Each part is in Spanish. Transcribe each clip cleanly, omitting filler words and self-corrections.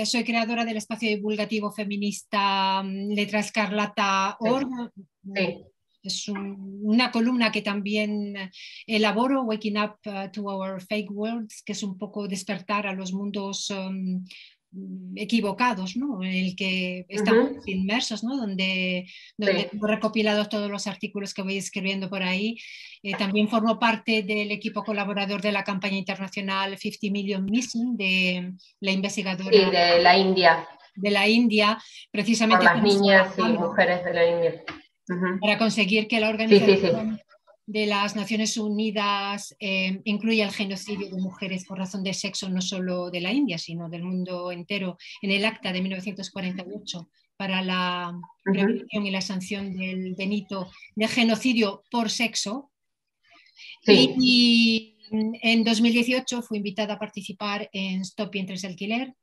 Soy creadora del espacio divulgativo feminista Letra Sí, Escarlata.org. sí. Es una columna que también elaboro, Waking Up to Our Fake Worlds, que es un poco despertar a los mundos equivocados, ¿no? En el que estamos Ujú, inmersos, ¿no? Donde sí. tengo recopilados todos los artículos que voy escribiendo por ahí. También formo parte del equipo colaborador de la campaña internacional 50 Million Missing, de la Sí, investigadora de la India, de la India. por Precisamente las estamos niñas y trabajando mujeres de la India. Ujú. para conseguir que la Sí, sí, sí. Organización de las Naciones Unidas incluya el genocidio de mujeres por razón de sexo, no solo de la India, sino del mundo entero, en el Acta de 1948 para la Ujú. prevención y la sanción del delito de genocidio por sexo. Sí. Y en 2018 fui invitada a participar en Stop Vientres de Alquiler,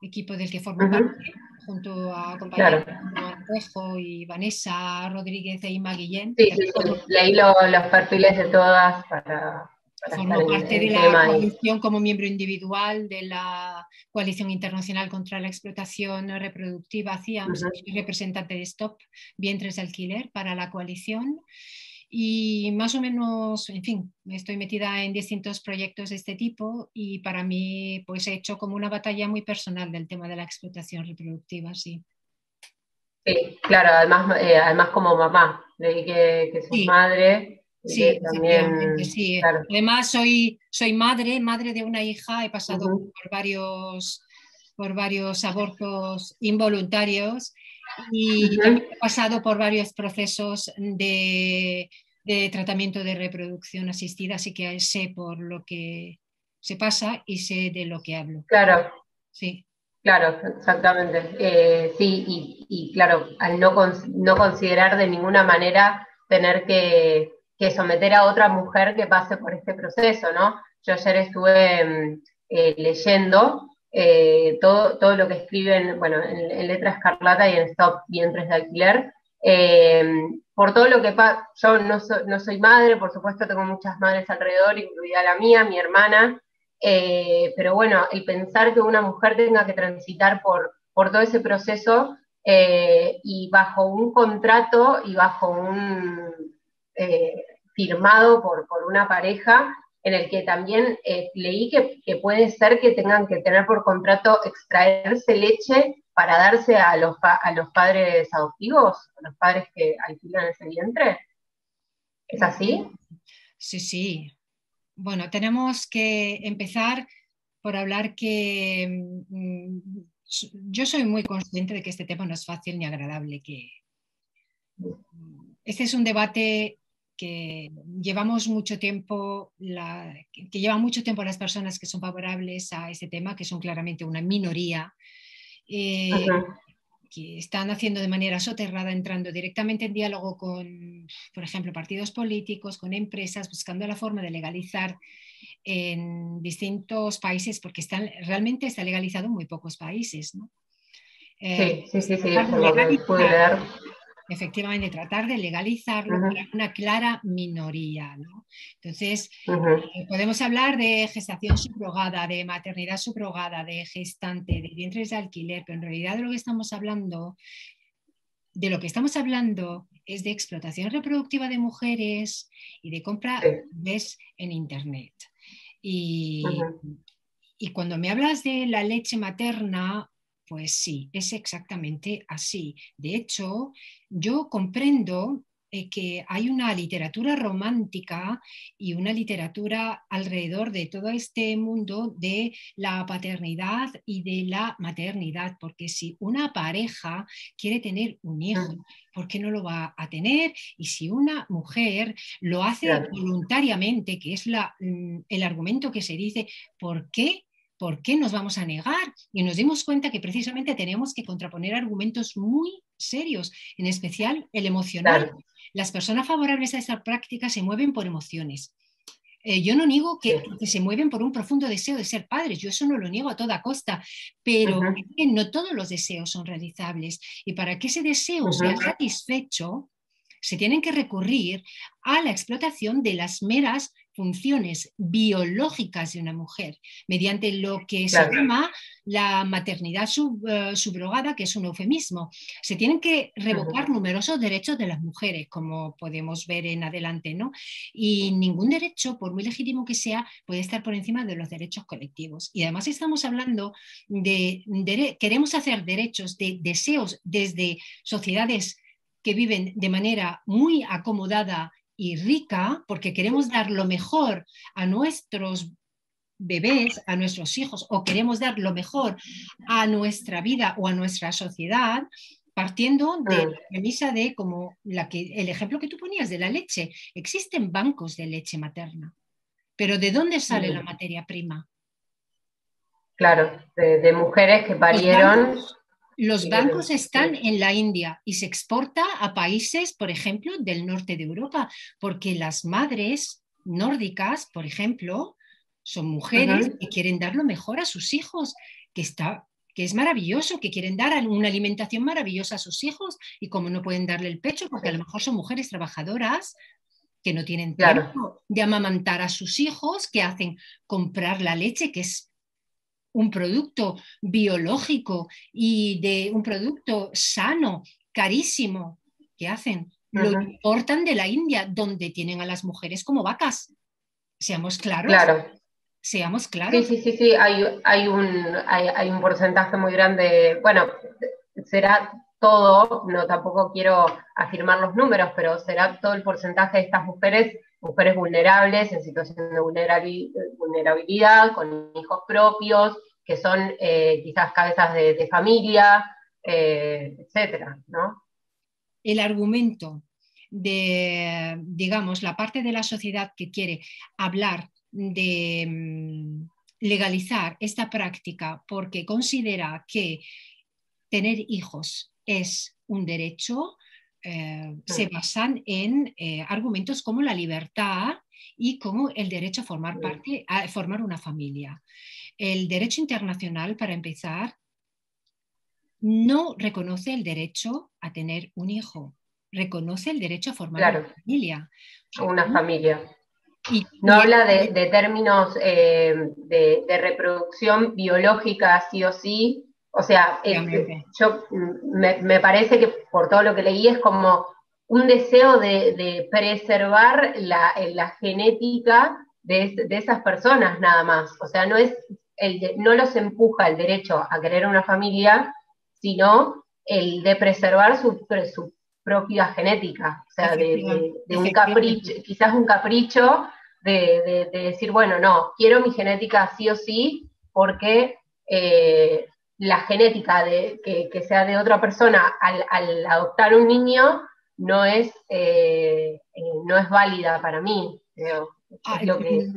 equipo del que formo parte, Ujú. junto a compañeros Claro. como Aranjuez y Vanessa Rodríguez e Inma Guillén. Sí, sí, sí. Leí los perfiles de todas para estar Formo parte en de el la tema y coalición como miembro individual de la Coalición Internacional contra la Explotación Reproductiva, CIAMS, ujú. y representante de Stop Vientres de Alquiler para la coalición. Y más o menos, en fin, estoy metida en distintos proyectos de este tipo y para mí pues he hecho como una batalla muy personal del tema de la explotación reproductiva, sí. Sí, claro, además como mamá, leí que sos Sí, madre y que sí, efectivamente, también, sí. claro. Además, soy madre de una hija, he pasado Ujú. por varios abortos involuntarios y también Ujú. he pasado por varios procesos de tratamiento de reproducción asistida, así que sé por lo que se pasa y sé de lo que hablo. Claro, Sí, claro, exactamente. Sí, y claro, al no considerar de ninguna manera tener que someter a otra mujer que pase por este proceso, ¿no? Yo ayer estuve leyendo todo lo que escriben, bueno, en Letra Escarlata y en Stop Vientres de Alquiler, eh, por todo lo que pasa. Yo no soy madre, por supuesto tengo muchas madres alrededor, incluida la mía, mi hermana, pero bueno, el pensar que una mujer tenga que transitar por todo ese proceso y bajo un contrato y bajo un eh, firmado por una pareja, en el que también leí que puede ser que tengan que tener por contrato extraerse leche para darse a los padres adoptivos, a los padres que alquilan ese vientre. ¿Es así? sí, sí. Bueno, tenemos que empezar por hablar que yo soy muy consciente de que este tema no es fácil ni agradable, que este es un debate que llevamos mucho tiempo, que lleva mucho tiempo las personas que son favorables a este tema, que son claramente una minoría, eh, Ujú. que están haciendo de manera soterrada, entrando directamente en diálogo con, por ejemplo, partidos políticos, con empresas, buscando la forma de legalizar en distintos países, porque realmente está legalizado en muy pocos países, ¿no? Sí, sí, sí, sí, Tratar de por lo que pude legalizar, leer. efectivamente, tratar de legalizarlo para Ujú, una clara minoría, ¿no? Entonces, ujú. podemos hablar de gestación subrogada, de maternidad subrogada, de gestante, de vientres de alquiler, pero en realidad de lo que estamos hablando es de explotación reproductiva de mujeres y de compra Sí. de bebés en Internet. Y, Ujú. y cuando me hablas de la leche materna, pues sí, es exactamente así. De hecho, yo comprendo que hay una literatura romántica y una literatura alrededor de todo este mundo de la paternidad y de la maternidad, porque si una pareja quiere tener un hijo, Mm. ¿por qué no lo va a tener? Y si una mujer lo hace Claro. voluntariamente, que es el argumento que se dice, ¿por qué? ¿Por qué nos vamos a negar? Y nos dimos cuenta que precisamente tenemos que contraponer argumentos muy serios, en especial el emocional. Claro, Las personas favorables a esta práctica se mueven por emociones. Yo no niego sí. que se mueven por un profundo deseo de ser padres, yo eso no lo niego a toda costa, pero Ujú, es que no todos los deseos son realizables y para que ese deseo sea ujú. satisfecho, se tienen que recurrir a la explotación de las meras funciones biológicas de una mujer mediante lo que se claro. llama la maternidad subrogada, que es un eufemismo. Se tienen que revocar numerosos derechos de las mujeres, como podemos ver en adelante, ¿no? Y ningún derecho, por muy legítimo que sea, puede estar por encima de los derechos colectivos. Y además estamos hablando queremos hacer derechos, de deseos desde sociedades que viven de manera muy acomodada y rica, porque queremos dar lo mejor a nuestros bebés, a nuestros hijos, o queremos dar lo mejor a nuestra vida o a nuestra sociedad, partiendo de la premisa de como el ejemplo que tú ponías de la leche. Existen bancos de leche materna, pero ¿de dónde sale la materia prima? Claro, de mujeres que parieron. Los bancos están en la India y se exporta a países, por ejemplo, del norte de Europa, porque las madres nórdicas, por ejemplo, son mujeres que quieren dar lo mejor a sus hijos, que es maravilloso, que quieren dar una alimentación maravillosa a sus hijos, y como no pueden darle el pecho, porque a lo mejor son mujeres trabajadoras que no tienen tiempo de amamantar a sus hijos, que hacen comprar la leche, que es un producto biológico y de un producto sano, carísimo, que hacen, lo importan de la India, donde tienen a las mujeres como vacas. Seamos claros. Claro. Seamos claros. Sí, hay un porcentaje muy grande, bueno, será todo, no tampoco quiero afirmar los números, pero será todo el porcentaje de estas mujeres vulnerables, en situación de vulnerabilidad, con hijos propios, que son quizás cabezas de familia, etcétera, ¿no? El argumento de, digamos, la parte de la sociedad que quiere hablar de legalizar esta práctica porque considera que tener hijos es un derecho, se basan en argumentos como la libertad y como el derecho a formar una familia. El derecho internacional, para empezar, no reconoce el derecho a tener un hijo, reconoce el derecho a formar una familia. Una familia. No habla de términos de reproducción biológica, sí o sí. O sea, yo me parece que por todo lo que leí es como un deseo de preservar la genética de esas personas nada más. O sea, no los empuja el derecho a querer una familia, sino el de preservar su propia genética. O sea, de un capricho, quizás un capricho de decir, bueno, no, quiero mi genética sí o sí, porque la genética que sea de otra persona al adoptar un niño no es válida para mí. Es lo que...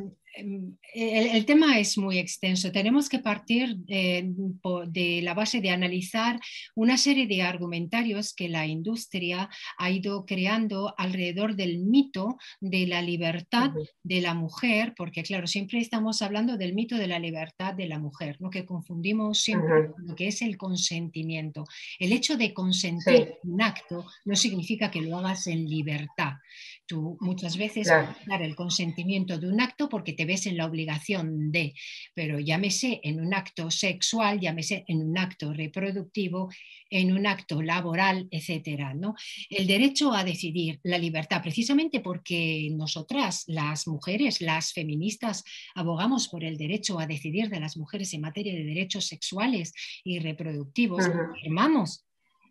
El tema es muy extenso. Tenemos que partir de la base de analizar una serie de argumentarios que la industria ha ido creando alrededor del mito de la libertad de la mujer, porque claro, siempre estamos hablando del mito de la libertad de la mujer, ¿no? Que confundimos siempre con lo que es el consentimiento. El hecho de consentir un acto no significa que lo hagas en libertad. Tú muchas veces puedes dar el consentimiento de un acto porque te ves en la obligación de, pero llámese en un acto sexual, llámese en un acto reproductivo, en un acto laboral, etcétera, ¿no? El derecho a decidir, la libertad, precisamente porque nosotras, las mujeres, las feministas, abogamos por el derecho a decidir de las mujeres en materia de derechos sexuales y reproductivos, afirmamos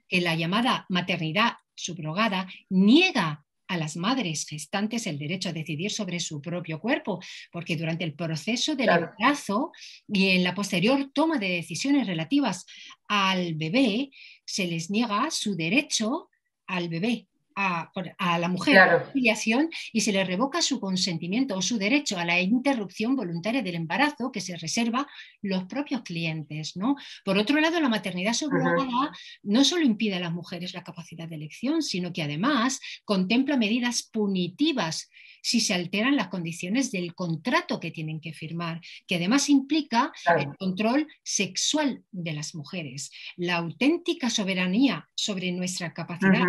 que la llamada maternidad subrogada niega a las madres gestantes el derecho a decidir sobre su propio cuerpo, porque durante el proceso del embarazo y en la posterior toma de decisiones relativas al bebé, se les niega su derecho al bebé, a la mujer, a la filiación, y se le revoca su consentimiento o su derecho a la interrupción voluntaria del embarazo que se reserva los propios clientes, ¿no? Por otro lado, la maternidad subrogada no solo impide a las mujeres la capacidad de elección, sino que además contempla medidas punitivas si se alteran las condiciones del contrato que tienen que firmar, que además implica el control sexual de las mujeres, la auténtica soberanía sobre nuestra capacidad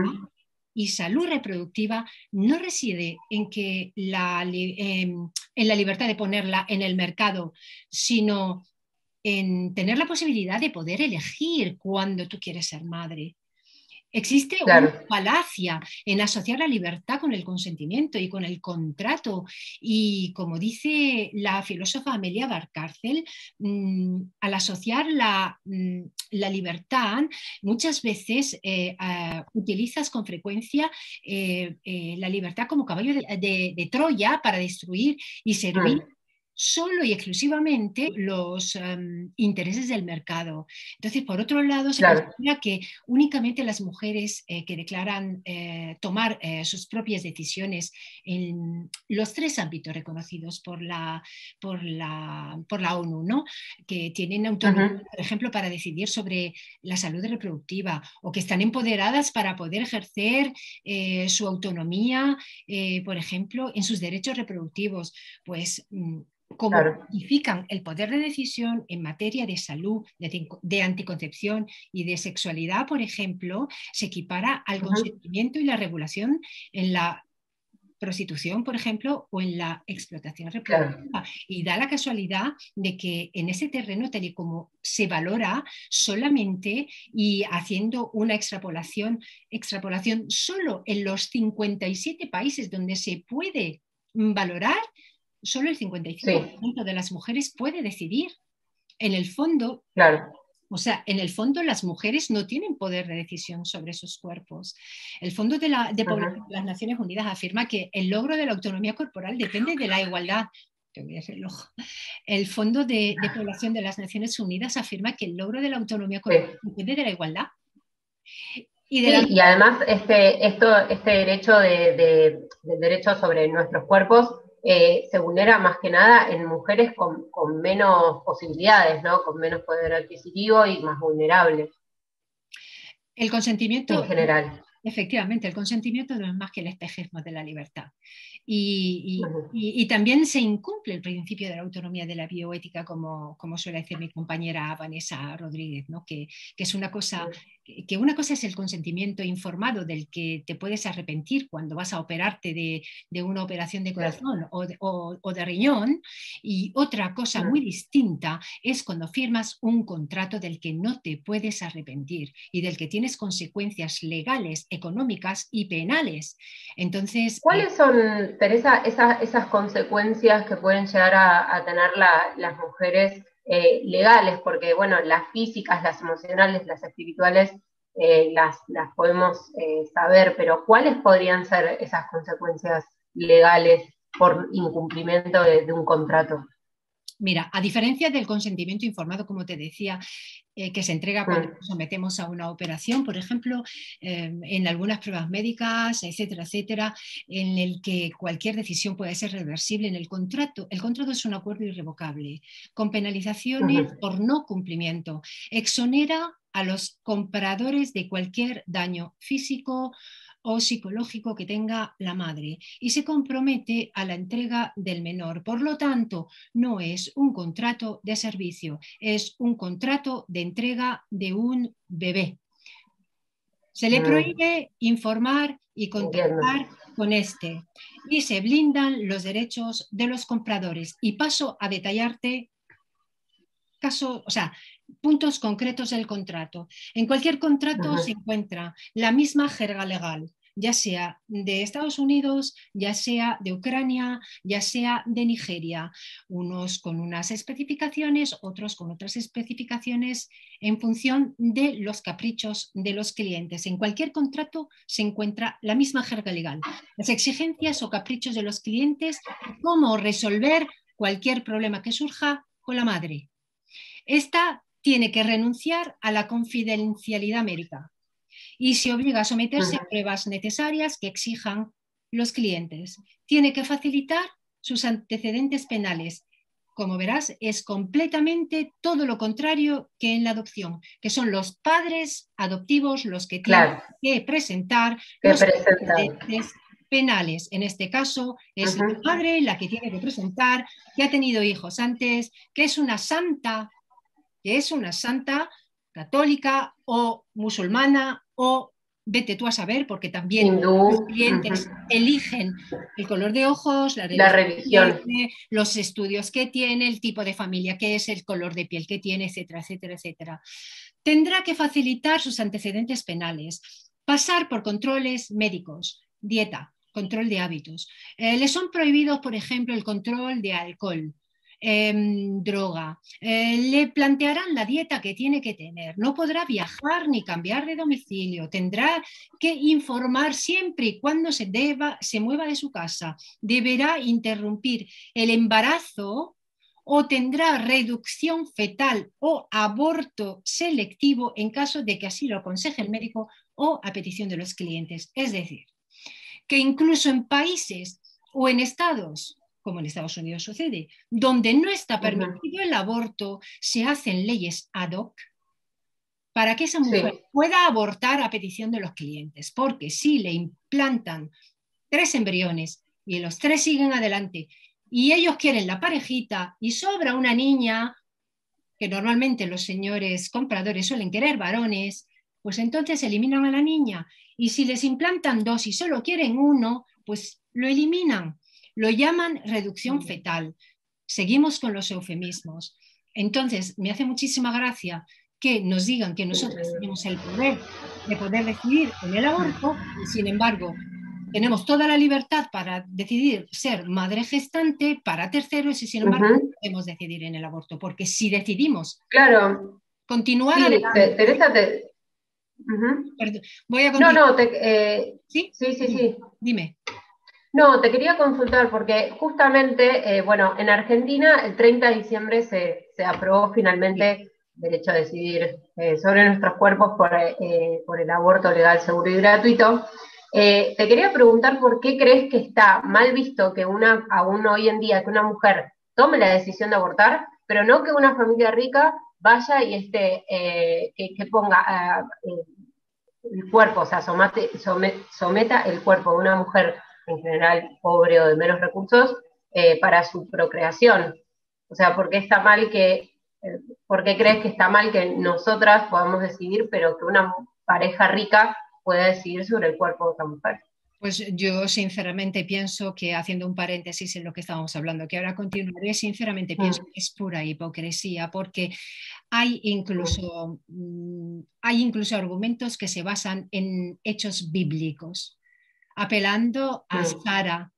y salud reproductiva no reside en, en la libertad de ponerla en el mercado, sino en tener la posibilidad de poder elegir cuándo tú quieres ser madre. Existe una claro, falacia en asociar la libertad con el consentimiento y con el contrato. Y como dice la filósofa Amelia Valcárcel, al asociar la libertad, muchas veces utilizas con frecuencia la libertad como caballo de Troya para destruir y servir mm, solo y exclusivamente los intereses del mercado. Entonces, por otro lado, se claro, considera que únicamente las mujeres que declaran tomar sus propias decisiones en los tres ámbitos reconocidos por la ONU, ¿no? Que tienen autonomía, ujú, por ejemplo, para decidir sobre la salud reproductiva o que están empoderadas para poder ejercer su autonomía, por ejemplo, en sus derechos reproductivos. Pues como claro, codifican el poder de decisión en materia de salud, de anticoncepción y de sexualidad, por ejemplo, se equipara al ujú, consentimiento y la regulación en la prostitución, por ejemplo, o en la explotación claro, reproductiva. Y da la casualidad de que en ese terreno, tal y como se valora solamente y haciendo una extrapolación solo en los 57 países donde se puede valorar, solo el sí, 55% de las mujeres puede decidir. En el fondo, claro, o sea, en el fondo las mujeres no tienen poder de decisión sobre sus cuerpos. El Fondo de Población ujú, de las Naciones Unidas afirma que el logro de la autonomía corporal depende de la igualdad. El Fondo de Población de las Naciones Unidas afirma que el logro de la autonomía sí. corporal depende de la igualdad y de la... Sí, y además este derecho del derecho sobre nuestros cuerpos se vulnera más que nada en mujeres con menos posibilidades, ¿no? Con menos poder adquisitivo y más vulnerables El en consentimiento, general. efectivamente, el consentimiento no es más que el espejismo de la libertad. Y, Ujú, también se incumple el principio de la autonomía de la bioética, como suele decir mi compañera Vanessa Rodríguez, ¿no? Que es una cosa, que una cosa es el consentimiento informado del que te puedes arrepentir cuando vas a operarte de una operación de claro, corazón o de riñón, y otra cosa muy ujú. distinta es cuando firmas un contrato del que no te puedes arrepentir y del que tienes consecuencias legales, económicas y penales. Entonces, ¿Cuáles son, Teresa, esas consecuencias que pueden llegar a tener las mujeres legales? Porque, bueno, las físicas, las emocionales, las espirituales, las podemos saber, pero ¿cuáles podrían ser esas consecuencias legales por incumplimiento de un contrato? mira, a diferencia del consentimiento informado, como te decía, que se entrega cuando Mm, nos sometemos a una operación, por ejemplo, en algunas pruebas médicas, etcétera, etcétera, en el que cualquier decisión puede ser reversible en el contrato es un acuerdo irrevocable, con penalizaciones ujú, por no cumplimiento. Exonera a los compradores de cualquier daño físico o psicológico que tenga la madre y se compromete a la entrega del menor. Por lo tanto, no es un contrato de servicio, es un contrato de entrega de un bebé. Se le mm, prohíbe informar y entiendo. contactar con este y se blindan los derechos de los compradores. Y paso a detallarte casos, o sea, puntos concretos del contrato. En cualquier contrato se Ujú, encuentra la misma jerga legal, ya sea de Estados Unidos, ya sea de Ucrania, ya sea de Nigeria, unos con unas especificaciones, otros con otras especificaciones en función de los caprichos de los clientes. En cualquier contrato se encuentra la misma jerga legal, las exigencias o caprichos de los clientes, cómo resolver cualquier problema que surja con la madre. Esta tiene que renunciar a la confidencialidad médica y se obliga a someterse ujú, a pruebas necesarias que exijan los clientes. Tiene que facilitar sus antecedentes penales. Como verás, es completamente todo lo contrario que en la adopción, que son los padres adoptivos los que tienen claro, que presentar que los presentan. antecedentes penales. En este caso, es la Ujú, madre la que tiene que presentar que ha tenido hijos antes, que es una santa católica o musulmana o vete tú a saber, porque también los hindú, clientes eligen el color de ojos, la la religión que revisión. tiene, los estudios que tiene, el tipo de familia que es, el color de piel que tiene, etcétera, etcétera, etcétera. Tendrá que facilitar sus antecedentes penales, pasar por controles médicos, dieta, control de hábitos. Le son prohibidos, por ejemplo, el control de alcohol, droga. Le plantearán la dieta que tiene que tener. No podrá viajar ni cambiar de domicilio. Tendrá que informar siempre y cuando se mueva de su casa. Deberá interrumpir el embarazo o tendrá reducción fetal o aborto selectivo en caso de que así lo aconseje el médico o a petición de los clientes. Es decir, que incluso en países o en estados, como en Estados Unidos sucede, donde no está permitido el aborto, se hacen leyes ad hoc para que esa mujer Sí, pueda abortar a petición de los clientes, porque si le implantan 3 embriones y los 3 siguen adelante y ellos quieren la parejita y sobra una niña, que normalmente los señores compradores suelen querer varones, pues entonces eliminan a la niña. Y si les implantan 2 y solo quieren uno, pues lo eliminan. Lo llaman reducción fetal. Seguimos con los eufemismos. Entonces, me hace muchísima gracia que nos digan que nosotros tenemos el poder de poder decidir en el aborto y, sin embargo, tenemos toda la libertad para decidir ser madre gestante para terceros y, sin embargo, no podemos decidir en el aborto, porque si decidimos claro, continuar sí, adelante, Teresa, ujú. perdón, voy a No, continuar, no, ¿sí? sí, sí, sí. Dime. No, te quería consultar porque justamente, bueno, en Argentina el 30 de diciembre se aprobó Sí. finalmente el derecho a decidir sobre nuestros cuerpos por el aborto legal, seguro y gratuito. Te quería preguntar por qué crees que está mal visto que aún hoy en día, que una mujer tome la decisión de abortar, pero no que una familia rica vaya y que ponga el cuerpo, o sea, someta el cuerpo de una mujer en general pobre o de menos recursos para su procreación. O sea, ¿por qué crees que está mal que nosotras podamos decidir, pero que una pareja rica pueda decidir sobre el cuerpo de otra mujer? Pues yo sinceramente pienso que, haciendo un paréntesis en lo que estábamos hablando, que ahora continuaré, sinceramente pienso Mm, que es pura hipocresía, porque mm, hay incluso argumentos que se basan en hechos bíblicos, apelando a mm. Sara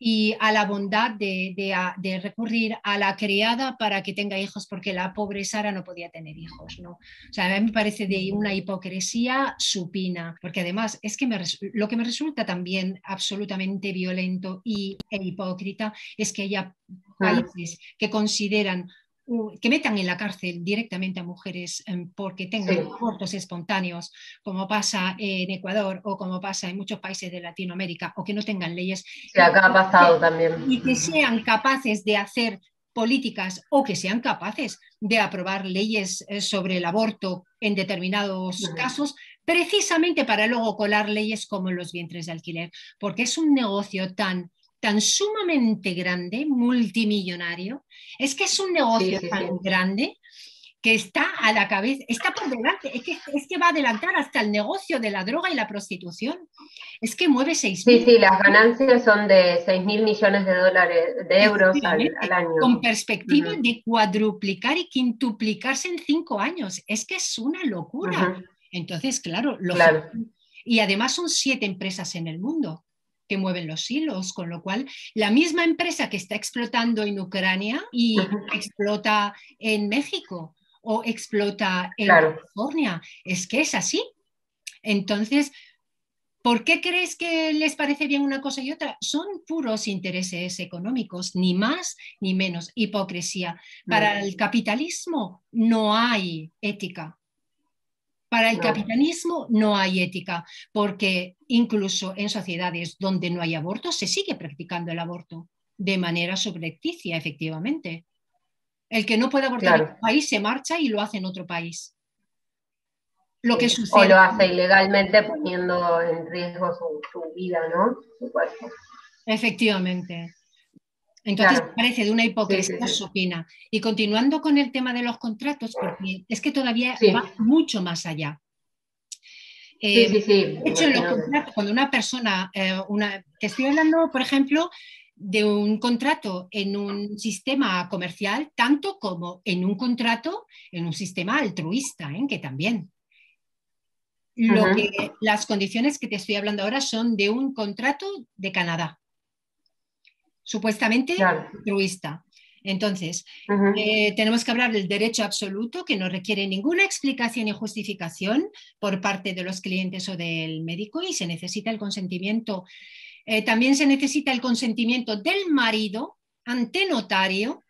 y a la bondad de recurrir a la criada para que tenga hijos, porque la pobre Sara no podía tener hijos, ¿no? O sea, a mí me parece de una hipocresía supina, porque además es que lo que me resulta también absolutamente violento e hipócrita es que haya Mm. países que consideran que metan en la cárcel directamente a mujeres porque Sí, tengan abortos espontáneos, como pasa en Ecuador o como pasa en muchos países de Latinoamérica, o que no tengan leyes sí, acá ha pasado también. y que sean capaces de hacer políticas o que sean capaces de aprobar leyes sobre el aborto en determinados Mm. casos, precisamente para luego colar leyes como los vientres de alquiler, porque es un negocio tan sumamente grande, multimillonario, es que es un Sí, negocio sí, tan sí. grande que está a la cabeza, está por delante, es que va a adelantar hasta el negocio de la droga y la prostitución. Es que mueve Sí, 6.000 sí, las ganancias son de 6.000 millones de dólares, de euros al efectivamente, año. con perspectiva Ujú, de cuadruplicar y quintuplicarse en 5 años. Es que es una locura. ujú, Entonces, claro, lógico. claro, Y además son 7 empresas en el mundo que mueven los hilos, con lo cual la misma empresa que está explotando en Ucrania y ujú, explota en México o explota en claro. California, es que es así. Entonces, ¿por qué crees que les parece bien una cosa y otra? Son puros intereses económicos, ni más ni menos, hipocresía. Para Mm, el capitalismo no hay ética. Para el no, capitalismo no hay ética, porque incluso en sociedades donde no hay aborto se sigue practicando el aborto de manera subrepticia, efectivamente. El que no puede abortar en claro, un país se marcha y lo hace en otro país. Lo que sí. O sucede, lo hace ilegalmente poniendo en riesgo su vida, ¿no? Su cuerpo. efectivamente. Entonces, Claro, parece de una sí, sí, hipocresía sí. supina. Y continuando con el tema de los contratos, porque es que todavía va Sí, mucho más allá. Sí, sí, sí, De hecho, en los imagino que... contratos, cuando una persona, te estoy hablando, por ejemplo, de un contrato en un sistema comercial, tanto como en un contrato en un sistema altruista, que también. Ujú, Las condiciones que te estoy hablando ahora son de un contrato de Canadá, supuestamente claro. altruista. Entonces, Ujú, tenemos que hablar del derecho absoluto, que no requiere ninguna explicación y justificación por parte de los clientes o del médico, y se necesita el consentimiento. También se necesita el consentimiento del marido ante notario,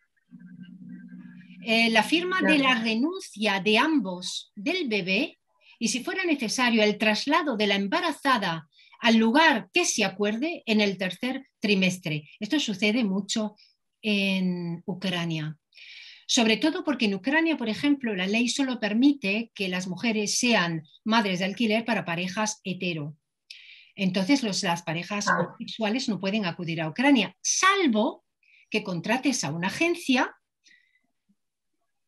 la firma de claro. la renuncia de ambos del bebé, y si fuera necesario el traslado de la embarazada al lugar que se acuerde en el tercer trimestre. Esto sucede mucho en Ucrania. Sobre todo porque en Ucrania, por ejemplo, la ley solo permite que las mujeres sean madres de alquiler para parejas hetero. Entonces, las parejas Ah, homosexuales no pueden acudir a Ucrania, salvo que contrates a una agencia,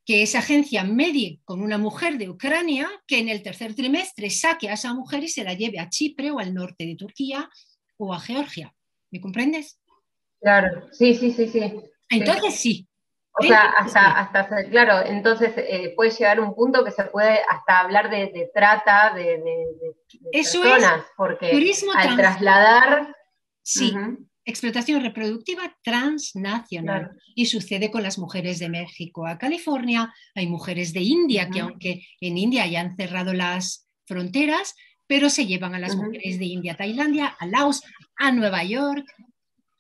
que esa agencia medie con una mujer de Ucrania, que en el tercer trimestre saque a esa mujer y se la lleve a Chipre o al norte de Turquía o a Georgia. ¿Me comprendes? claro, sí, sí, sí, sí. Sí. Entonces sí, O sea, entonces sí. claro, entonces puede llegar un punto que se puede hasta hablar de trata de Eso es personas, porque turismo al trans, trasladar, sí, ujú, explotación reproductiva transnacional. claro, Y sucede con las mujeres de México a California, hay mujeres de India que ujú, aunque en India ya han cerrado las fronteras, pero se llevan a las ujú, mujeres de India a Tailandia, a Laos, a Nueva York,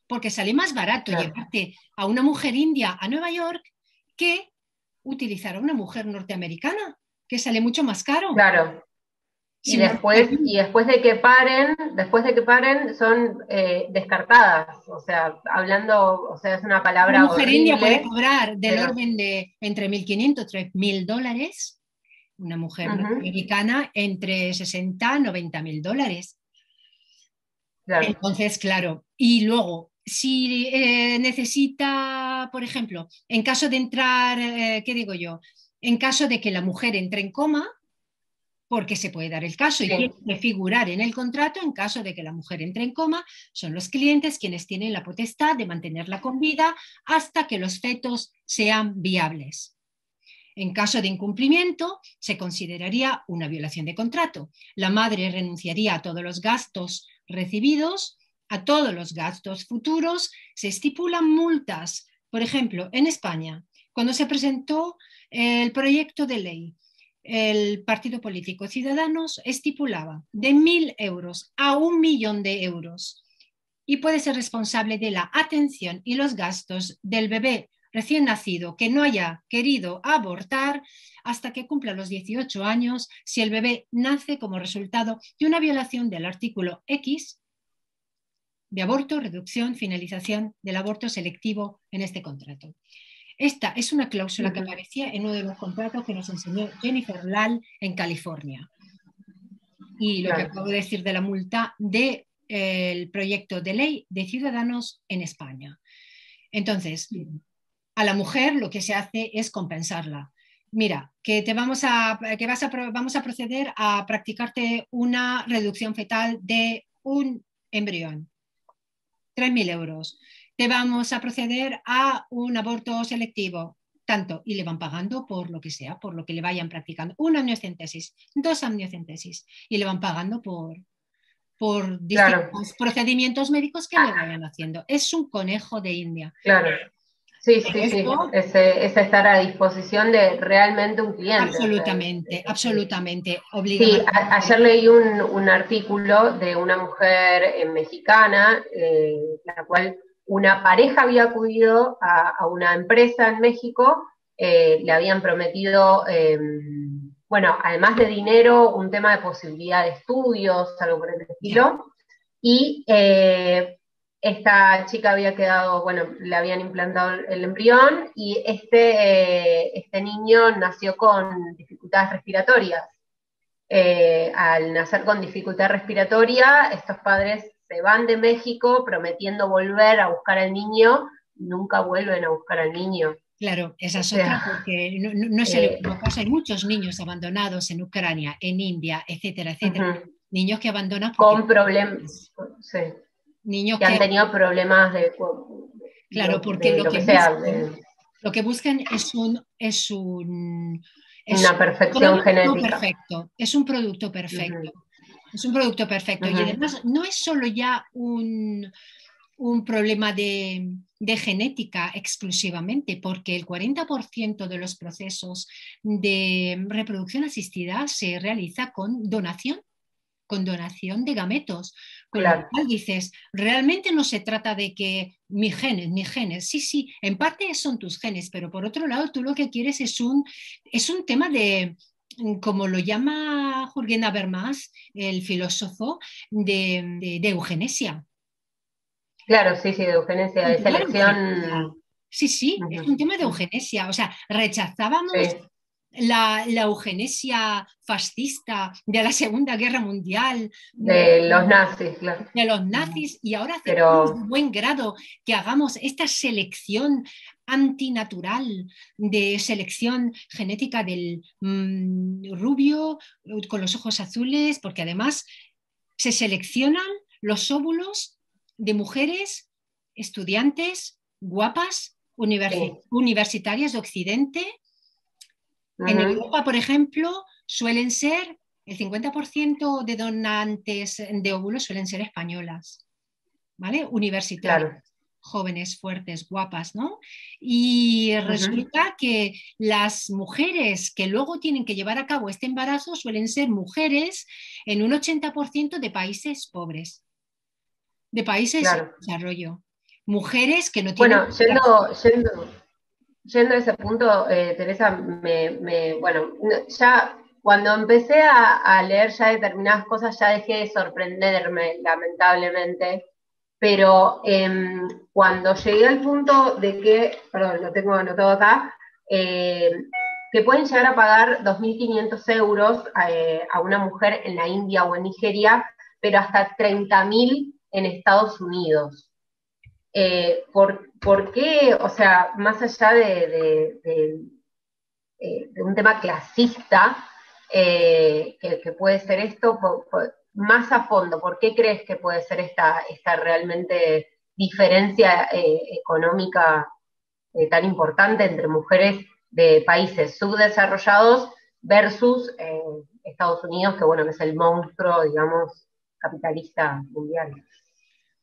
porque sale más barato claro, llevarte a una mujer india a Nueva York que utilizar a una mujer norteamericana, que sale mucho más caro. claro. Si una mujer Y después de que paren, son descartadas. O sea, hablando, o sea, es una Una palabra mujer india puede horrible, cobrar del pero orden de entre 1.500 y 3.000 dólares, una mujer ujú, norteamericana entre 60 y 90.000 dólares. claro, Entonces, claro, y luego, si necesita, por ejemplo, en caso de entrar, ¿qué digo yo? En caso de que la mujer entre en coma, porque se puede dar el caso y tiene sí, que figurar en el contrato, en caso de que la mujer entre en coma, son los clientes quienes tienen la potestad de mantenerla con vida hasta que los fetos sean viables. En caso de incumplimiento, se consideraría una violación de contrato. La madre renunciaría a todos los gastos recibidos, a todos los gastos futuros. Se estipulan multas. Por ejemplo, en España, cuando se presentó el proyecto de ley, el partido político Ciudadanos estipulaba de 1.000 euros a 1.000.000 de euros y puede ser responsable de la atención y los gastos del bebé recién nacido que no haya querido abortar hasta que cumpla los 18 años si el bebé nace como resultado de una violación del artículo X de aborto, reducción, finalización del aborto selectivo en este contrato. Esta es una cláusula que ujú, aparecía en uno de los contratos que nos enseñó Jennifer Lal en California. Y lo que claro, acabo de decir de la multa del proyecto de ley de Ciudadanos en España. Entonces, a la mujer lo que se hace es compensarla. Mira, que te vamos a, que vas a, vamos a proceder a practicarte una reducción fetal de un embrión, 3.000 euros. Te vamos a proceder a un aborto selectivo, tanto, y le van pagando por lo que sea, por lo que le vayan practicando. Una amniocentesis, dos amniocentesis, y le van pagando por claro. distintos procedimientos médicos que le vayan haciendo. Es un conejo de India. Claro, sí, sí, sí, Esto, es estar a disposición de realmente un cliente. O sea, absolutamente, es así. absolutamente, obligan a Sí, la ayer mujer. leí un artículo de una mujer mexicana, la cual una pareja había acudido a una empresa en México, le habían prometido, bueno, además de dinero, un tema de posibilidad de estudios, algo por el Ya, estilo, y esta chica había quedado, bueno, le habían implantado el embrión y este niño nació con dificultades respiratorias. Al nacer con dificultad respiratoria, estos padres se van de México prometiendo volver a buscar al niño, nunca vuelven a buscar al niño. Claro, esa O es otra sea, porque no es el eh, único caso. Hay muchos niños abandonados en Ucrania, en India, etcétera, etcétera. ujú, Niños que abandonan porque con problemas, sí, niños que han que, tenido problemas claro, porque de lo que sea, lo que buscan es una un perfección producto genética. perfecto, es un producto perfecto. Ujú, Es un producto perfecto y ujú, además no es solo ya un problema de genética exclusivamente, porque el 40% de los procesos de reproducción asistida se realiza con donación de gametos. Con lo claro. cual dices, realmente no se trata de que mis genes, sí, sí, en parte son tus genes, pero por otro lado tú lo que quieres es un tema de, como lo llama Jürgen Habermas, el filósofo, de eugenesia. Claro, sí, sí, de eugenesia, Un de tema de eugenesia. selección. Sí, sí, es un Ujú, tema de ujú, eugenesia. O sea, rechazábamos sí, la eugenesia fascista de la Segunda Guerra Mundial, de los nazis, claro. de los Ujú. nazis, y ahora aceptamos de Pero, buen grado que hagamos esta selección antinatural de selección genética del rubio con los ojos azules, porque además se seleccionan los óvulos de mujeres estudiantes guapas sí. universitarias de Occidente. En Ujú, Europa, por ejemplo, suelen ser el 50% de donantes de óvulos suelen ser españolas, ¿vale? Universitarias, claro. jóvenes, fuertes, guapas, ¿no? Y Ujú, resulta que las mujeres que luego tienen que llevar a cabo este embarazo suelen ser mujeres en un 80% de países pobres, de países en claro. desarrollo. Mujeres que no tienen... Bueno, yendo a ese punto, Teresa, bueno, ya cuando empecé a leer ya determinadas cosas, ya dejé de sorprenderme, lamentablemente, pero cuando llegué al punto de que, perdón, lo tengo anotado acá, eh, que pueden llegar a pagar 2.500 euros a una mujer en la India o en Nigeria, pero hasta 30.000 en Estados Unidos. ¿Por qué? O sea, más allá de un tema clasista, que puede ser esto, más a fondo, ¿por qué crees que puede ser esta realmente diferencia económica tan importante entre mujeres de países subdesarrollados versus Estados Unidos, que bueno, que es el monstruo, digamos, capitalista mundial?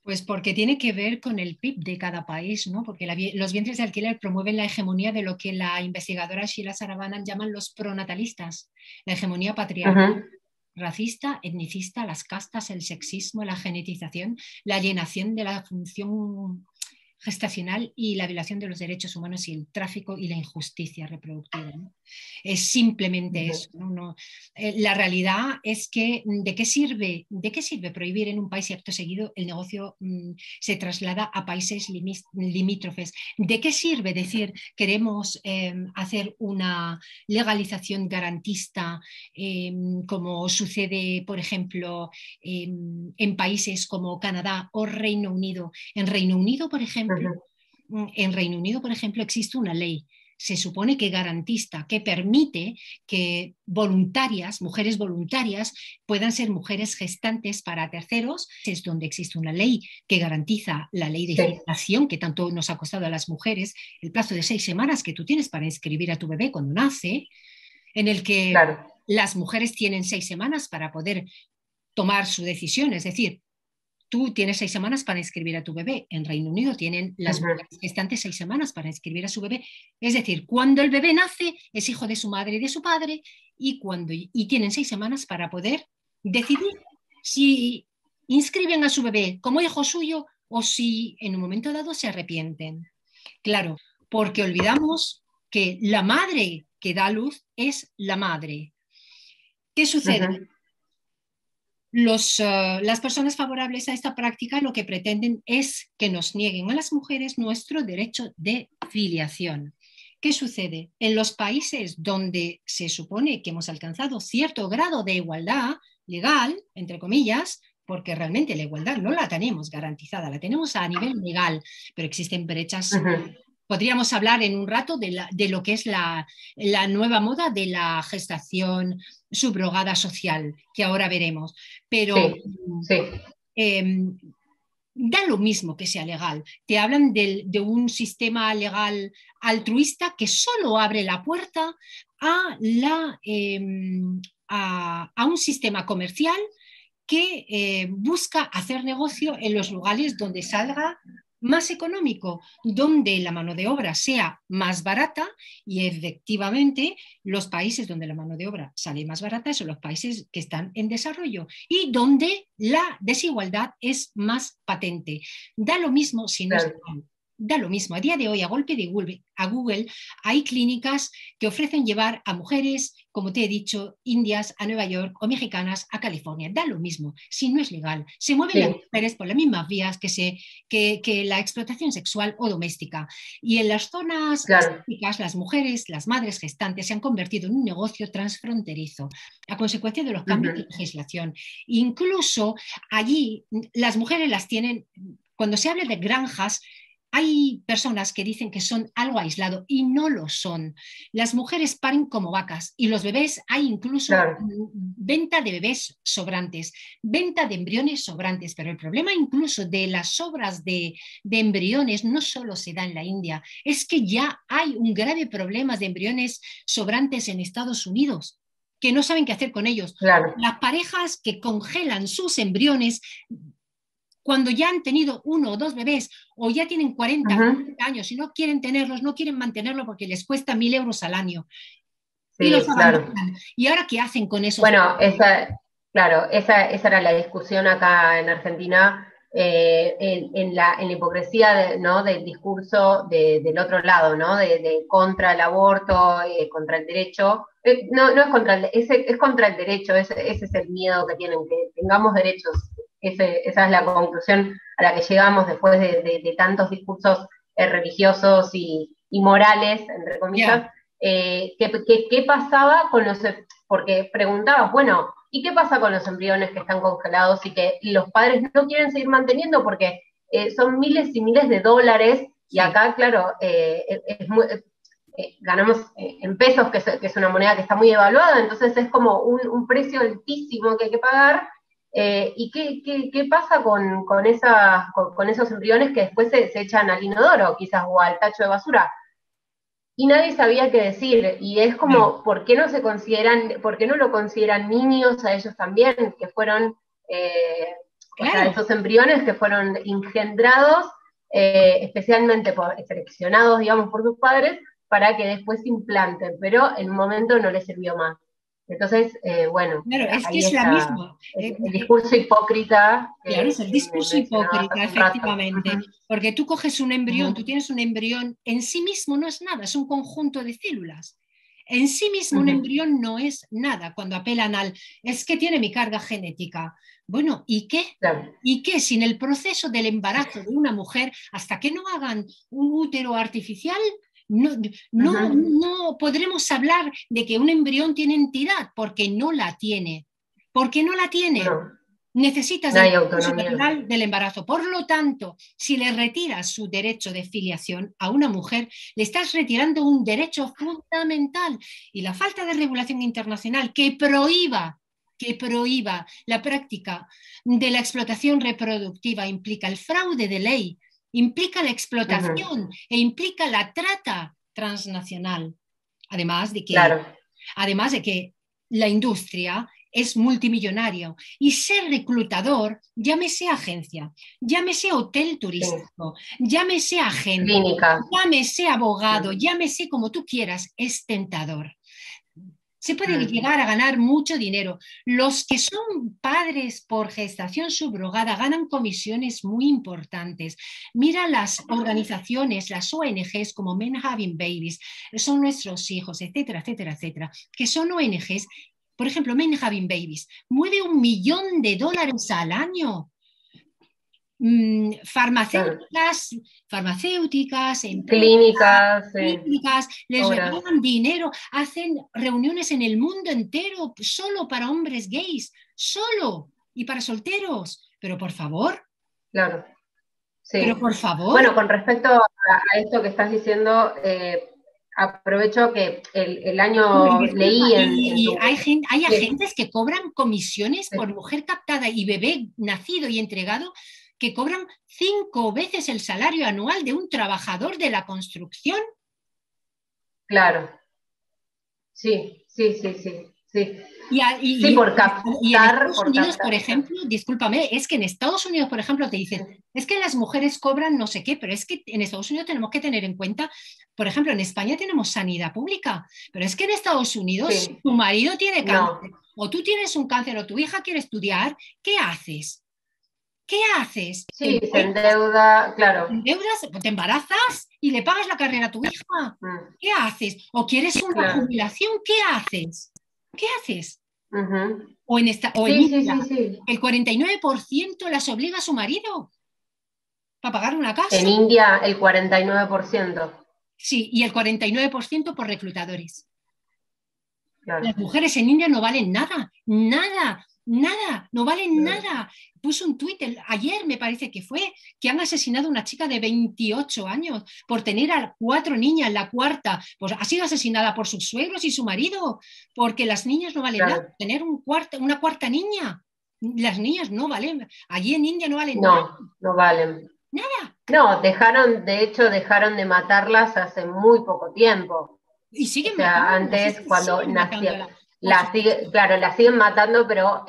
Pues porque tiene que ver con el PIB de cada país, ¿no? Porque los vientres de alquiler promueven la hegemonía de lo que la investigadora Sheila Saravanan llaman los pronatalistas, la hegemonía Uh patriarcal, -huh, racista, etnicista, las castas, el sexismo, la genetización, la alienación de la función gestacional y la violación de los derechos humanos y el tráfico y la injusticia reproductiva, ¿no? Es uh simplemente -huh. eso. ¿No? La realidad es que ¿de qué sirve prohibir en un país y acto seguido el negocio se traslada a países limítrofes? ¿De qué sirve decir queremos hacer una legalización garantista como sucede, por ejemplo, en países como Canadá o Reino Unido? En Reino Unido, por Uh ejemplo, -huh. existe una ley, se supone que garantista, que permite que voluntarias, mujeres voluntarias, puedan ser mujeres gestantes para terceros. Es donde existe una ley que garantiza la ley de Sí, filiación, que tanto nos ha costado a las mujeres, el plazo de 6 semanas que tú tienes para inscribir a tu bebé cuando nace, en el que claro. las mujeres tienen 6 semanas para poder tomar su decisión. Es decir, tú tienes 6 semanas para inscribir a tu bebé. En Reino Unido tienen Uh las -huh. mujeres gestantes 6 semanas para inscribir a su bebé. Es decir, cuando el bebé nace, es hijo de su madre y de su padre, y tienen 6 semanas para poder decidir si inscriben a su bebé como hijo suyo o si en un momento dado se arrepienten. Claro, porque olvidamos que la madre que da luz es la madre. ¿Qué Uh sucede? -huh. Las personas favorables a esta práctica lo que pretenden es que nos nieguen a las mujeres nuestro derecho de filiación. ¿Qué sucede? En los países donde se supone que hemos alcanzado cierto grado de igualdad legal, entre comillas, porque realmente la igualdad no la tenemos garantizada, la tenemos a nivel legal, pero existen Uh brechas -huh. Podríamos hablar en un rato de lo que es la nueva moda de la gestación subrogada social, que ahora veremos. Pero Sí, sí, eh, da lo mismo que sea legal. Te hablan de un sistema legal altruista que solo abre la puerta a, a un sistema comercial que busca hacer negocio en los lugares donde salga más económico, donde la mano de obra sea más barata y efectivamente los países donde la mano de obra sale más barata son los países que están en desarrollo y donde la desigualdad es más patente. Da lo mismo si no es claro. legal. Da lo mismo. A día de hoy, a golpe de Google, hay clínicas que ofrecen llevar a mujeres, como te he dicho, indias a Nueva York o mexicanas a California. Da lo mismo, si no es legal. Se mueven las Sí, mujeres por las mismas vías que la explotación sexual o doméstica. Y en las zonas claro. asiáticas, las mujeres, las madres gestantes, se han convertido en un negocio transfronterizo a consecuencia de los cambios de Ujú. legislación. Incluso allí las mujeres las tienen, cuando se habla de granjas, hay personas que dicen que son algo aislado y no lo son. Las mujeres paren como vacas y los bebés, hay incluso Claro, venta de bebés sobrantes, venta de embriones sobrantes, pero el problema incluso de las sobras de embriones no solo se da en la India, es que ya hay un grave problema de embriones sobrantes en Estados Unidos que no saben qué hacer con ellos. claro. Las parejas que congelan sus embriones cuando ya han tenido uno o dos bebés o ya tienen 40 Ujú. años y no quieren tenerlos, no quieren mantenerlo porque les cuesta 1.000 euros al año y los Sí, claro. abandonan. ¿Y ahora qué hacen con esos? Bueno, claro, esa era la discusión acá en Argentina, en la hipocresía ¿no? del discurso del otro lado, ¿no? De contra el aborto, contra el derecho. No, no es contra es contra el derecho, ese es el miedo que tienen, que tengamos derechos. Esa es la conclusión a la que llegamos después de tantos discursos religiosos y morales, entre comillas. Ya, ¿Qué pasaba con los, porque preguntabas, bueno, ¿y qué pasa con los embriones que están congelados y que los padres no quieren seguir manteniendo porque son miles y miles de dólares y sí, acá, claro, ganamos en pesos, que es una moneda que está muy evaluada, entonces es como un precio altísimo que hay que pagar. ¿Y qué pasa con esos embriones que después se echan al inodoro, quizás, o al tacho de basura? Y nadie sabía qué decir. Y es claro, como, por qué no lo consideran niños a ellos también, que fueron, o sea, claro. esos embriones que fueron engendrados, especialmente seleccionados, digamos, por sus padres, para que después se implanten, pero en un momento no les sirvió más. Entonces, bueno, Claro, es que ahí es la está misma. el discurso hipócrita Claro, es el que me discurso mencionabas hipócrita, hace un rato. efectivamente, Uh-huh, porque tú coges un embrión, tú uh-huh, tienes un embrión, en sí mismo no es nada, es un conjunto de células. En sí mismo un uh-huh, embrión no es nada cuando apelan al, es que tiene mi carga genética. Bueno, ¿y qué? claro, ¿Y qué? Sin el proceso del embarazo de una mujer, hasta que no hagan un útero artificial, no, uh-huh, no podremos hablar de que un embrión tiene entidad, porque no la tiene. ¿Por qué no la tiene? no, Necesitas no del hay proceso autonomía. natural del embarazo. Por lo tanto, si le retiras su derecho de filiación a una mujer, le estás retirando un derecho fundamental. Y la falta de regulación internacional que prohíba la práctica de la explotación reproductiva implica el fraude de ley, implica la Uh-huh, explotación e implica la trata transnacional. Además de que, claro. además de que la industria es multimillonario y ser reclutador, llámese agencia, llámese hotel Sí, turístico, llámese agente, clínicas. llámese abogado, Mm, llámese como tú quieras, es tentador. Se puede mm, llegar a ganar mucho dinero. Los que son padres por gestación subrogada ganan comisiones muy importantes. Mira las organizaciones, las ONGs como Men Having Babies, son nuestros hijos, etcétera, etcétera, etcétera, que son ONGs. Por ejemplo, Men Having Babies mueve $1 millón al año. claro. Farmacéuticas, empresas Clínicas, clínicas, les obras, regalan dinero, hacen reuniones en el mundo entero solo para hombres gays, solo y para solteros. Pero por favor, claro. Pero Sí. por favor. Bueno, con respecto a esto que estás diciendo, aprovecho que el Uy, año disculpa, leí en y tu... hay Sí, agentes que cobran comisiones por sí, mujer captada y bebé nacido y entregado que cobran 5 veces el salario anual de un trabajador de la construcción. claro, sí, sí, sí, sí, sí. Y, Sí, y en Estados por Unidos, por captar. ejemplo, discúlpame, es que en Estados Unidos, por ejemplo, te dicen, es que las mujeres cobran no sé qué, pero es que en Estados Unidos tenemos que tener en cuenta, por ejemplo, en España tenemos sanidad pública, pero es que en Estados Unidos, si Sí, tu marido tiene no, cáncer, o tú tienes un cáncer, o tu hija quiere estudiar, ¿qué haces? ¿Qué haces? sí, se endeuda, claro. Endeudas, te embarazas y le pagas la carrera a tu hija. Mm, ¿Qué haces? ¿O quieres una claro. jubilación? ¿Qué haces? ¿Qué haces? Ujú. O en Sí, sí, India, sí, sí. el 49% las obliga a su marido para pagar una En casa. India el 49%. Sí, y el 49% por reclutadores. Claro. Las mujeres en India no valen nada, nada, nada, no valen nada. Puso un tuit ayer, me parece que fue, que han asesinado a una chica de 28 años por tener a 4 niñas, la cuarta, pues ha sido asesinada por sus suegros y su marido, porque las niñas no valen nada. Claro. Tener una cuarta niña, las niñas no valen, allí en India no valen nada, No, no valen. nada. No, de hecho, dejaron de matarlas hace muy poco tiempo. Y O siguen sea, matándolas, es antes que cuando siguen nacía, matándolas, por supuesto. claro, las siguen matando, pero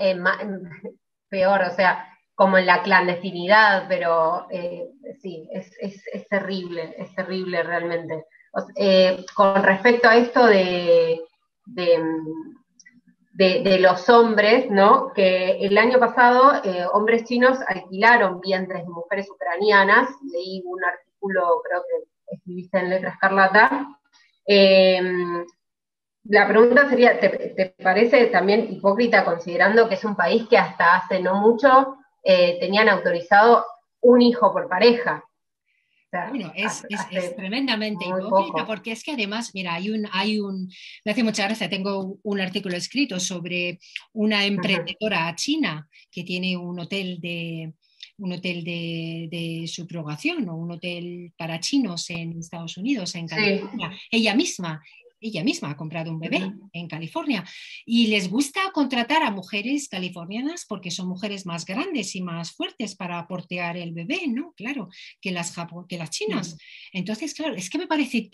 peor, o sea, como en la clandestinidad, pero sí, es terrible realmente. Con respecto a esto de, de los hombres, ¿no? Que el año pasado hombres chinos alquilaron vientres de mujeres ucranianas, leí un artículo, creo que escribiste en Letra Escarlata. Eh, la pregunta sería, ¿te parece también hipócrita considerando que es un país que hasta hace no mucho tenían autorizado un hijo por pareja? O sea, Bueno, es hace tremendamente muy hipócrita poco. porque es que además, mira, me hace mucha gracia, tengo un artículo escrito sobre una Uh -huh. emprendedora china que tiene un hotel de subrogación o un hotel para chinos en Estados Unidos, en Sí. California. Ella misma ha comprado un Uh bebé -huh. en California y les gusta contratar a mujeres californianas porque son mujeres más grandes y más fuertes para portear el bebé, ¿no? Claro que las chinas. Entonces, claro, es que me parece,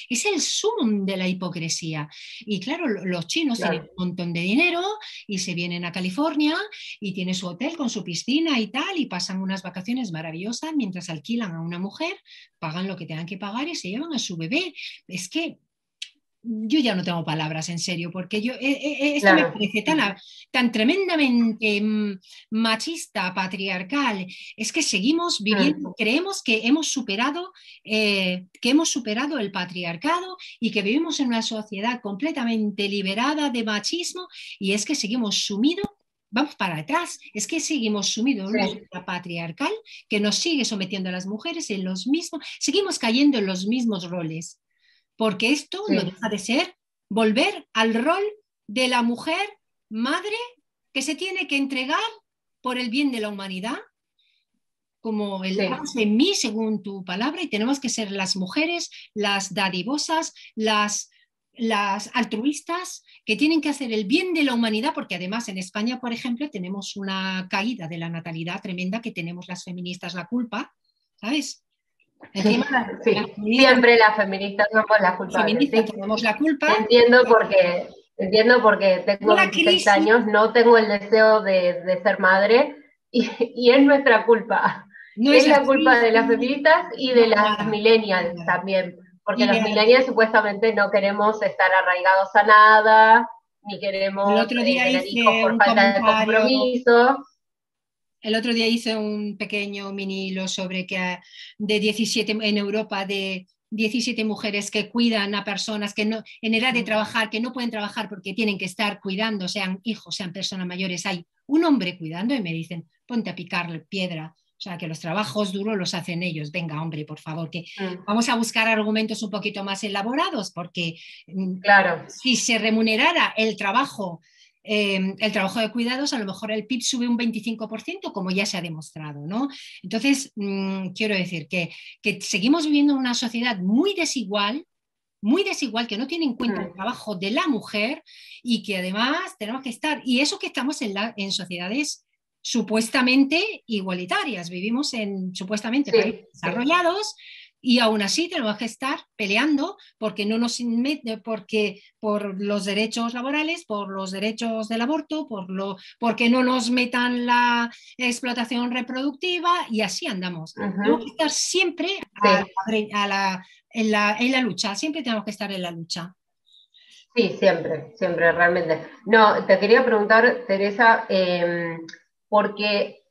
es el sumum de la hipocresía. Y claro, los chinos tienen Claro. un montón de dinero y se vienen a California y tienen su hotel con su piscina y tal y pasan unas vacaciones maravillosas mientras alquilan a una mujer, pagan lo que tengan que pagar y se llevan a su bebé. Es que yo ya no tengo palabras, en serio, porque esto me Claro. parece tan tremendamente machista, patriarcal. Es que seguimos viviendo, creemos que hemos superado el patriarcado y que vivimos en una sociedad completamente liberada de machismo y es que seguimos sumidos. Vamos para atrás, es que seguimos sumidos en una Sí, sociedad patriarcal que nos sigue sometiendo a las mujeres en los mismos, seguimos cayendo en los mismos roles porque esto no sí, deja de ser volver al rol de la mujer madre que se tiene que entregar por el bien de la humanidad, como el sí, haz de mí según tu palabra, y tenemos que ser las mujeres, las dadivosas, las altruistas que tienen que hacer el bien de la humanidad, porque además en España, por ejemplo, tenemos una caída de la natalidad tremenda que tenemos las feministas la culpa, ¿sabes? sí, Encima las sí. feministas, Siempre las feministas somos las culpables, feministas sí. tenemos la culpa. Entiendo porque, entiendo porque tengo Una 26 crisis, años, no tengo el deseo de ser madre y es nuestra culpa. no Es es la culpa así, de las feministas y de no, las nada, millennials nada. también, porque Y los millennials supuestamente no queremos estar arraigados a nada, ni el queremos otro día tener hijos hice por un falta de comentario, compromiso. el otro día hice un pequeño mini hilo sobre que de 17 en Europa de 17 mujeres que cuidan a personas que no, en edad de trabajar, que no pueden trabajar porque tienen que estar cuidando, sean hijos, sean personas mayores. Hay un hombre cuidando y me dicen, ponte a picar piedra. O sea, que los trabajos duros los hacen ellos. Venga, hombre, por favor, que Mm, vamos a buscar argumentos un poquito más elaborados, porque claro, si se remunerara el trabajo el trabajo de cuidados, a lo mejor el PIB sube un 25%, como ya se ha demostrado, ¿no? Entonces, quiero decir que seguimos viviendo en una sociedad muy desigual, que no tiene en cuenta el trabajo de la mujer y que además tenemos que estar, y eso que estamos en sociedades supuestamente igualitarias, vivimos en supuestamente países desarrollados y aún así tenemos que estar peleando porque no nos porque por los derechos laborales, por los derechos del aborto, porque no nos metan la explotación reproductiva y así andamos. Tenemos que estar siempre en la lucha, siempre tenemos que estar en la lucha. Sí, siempre, siempre, realmente. No, te quería preguntar, Teresa, porque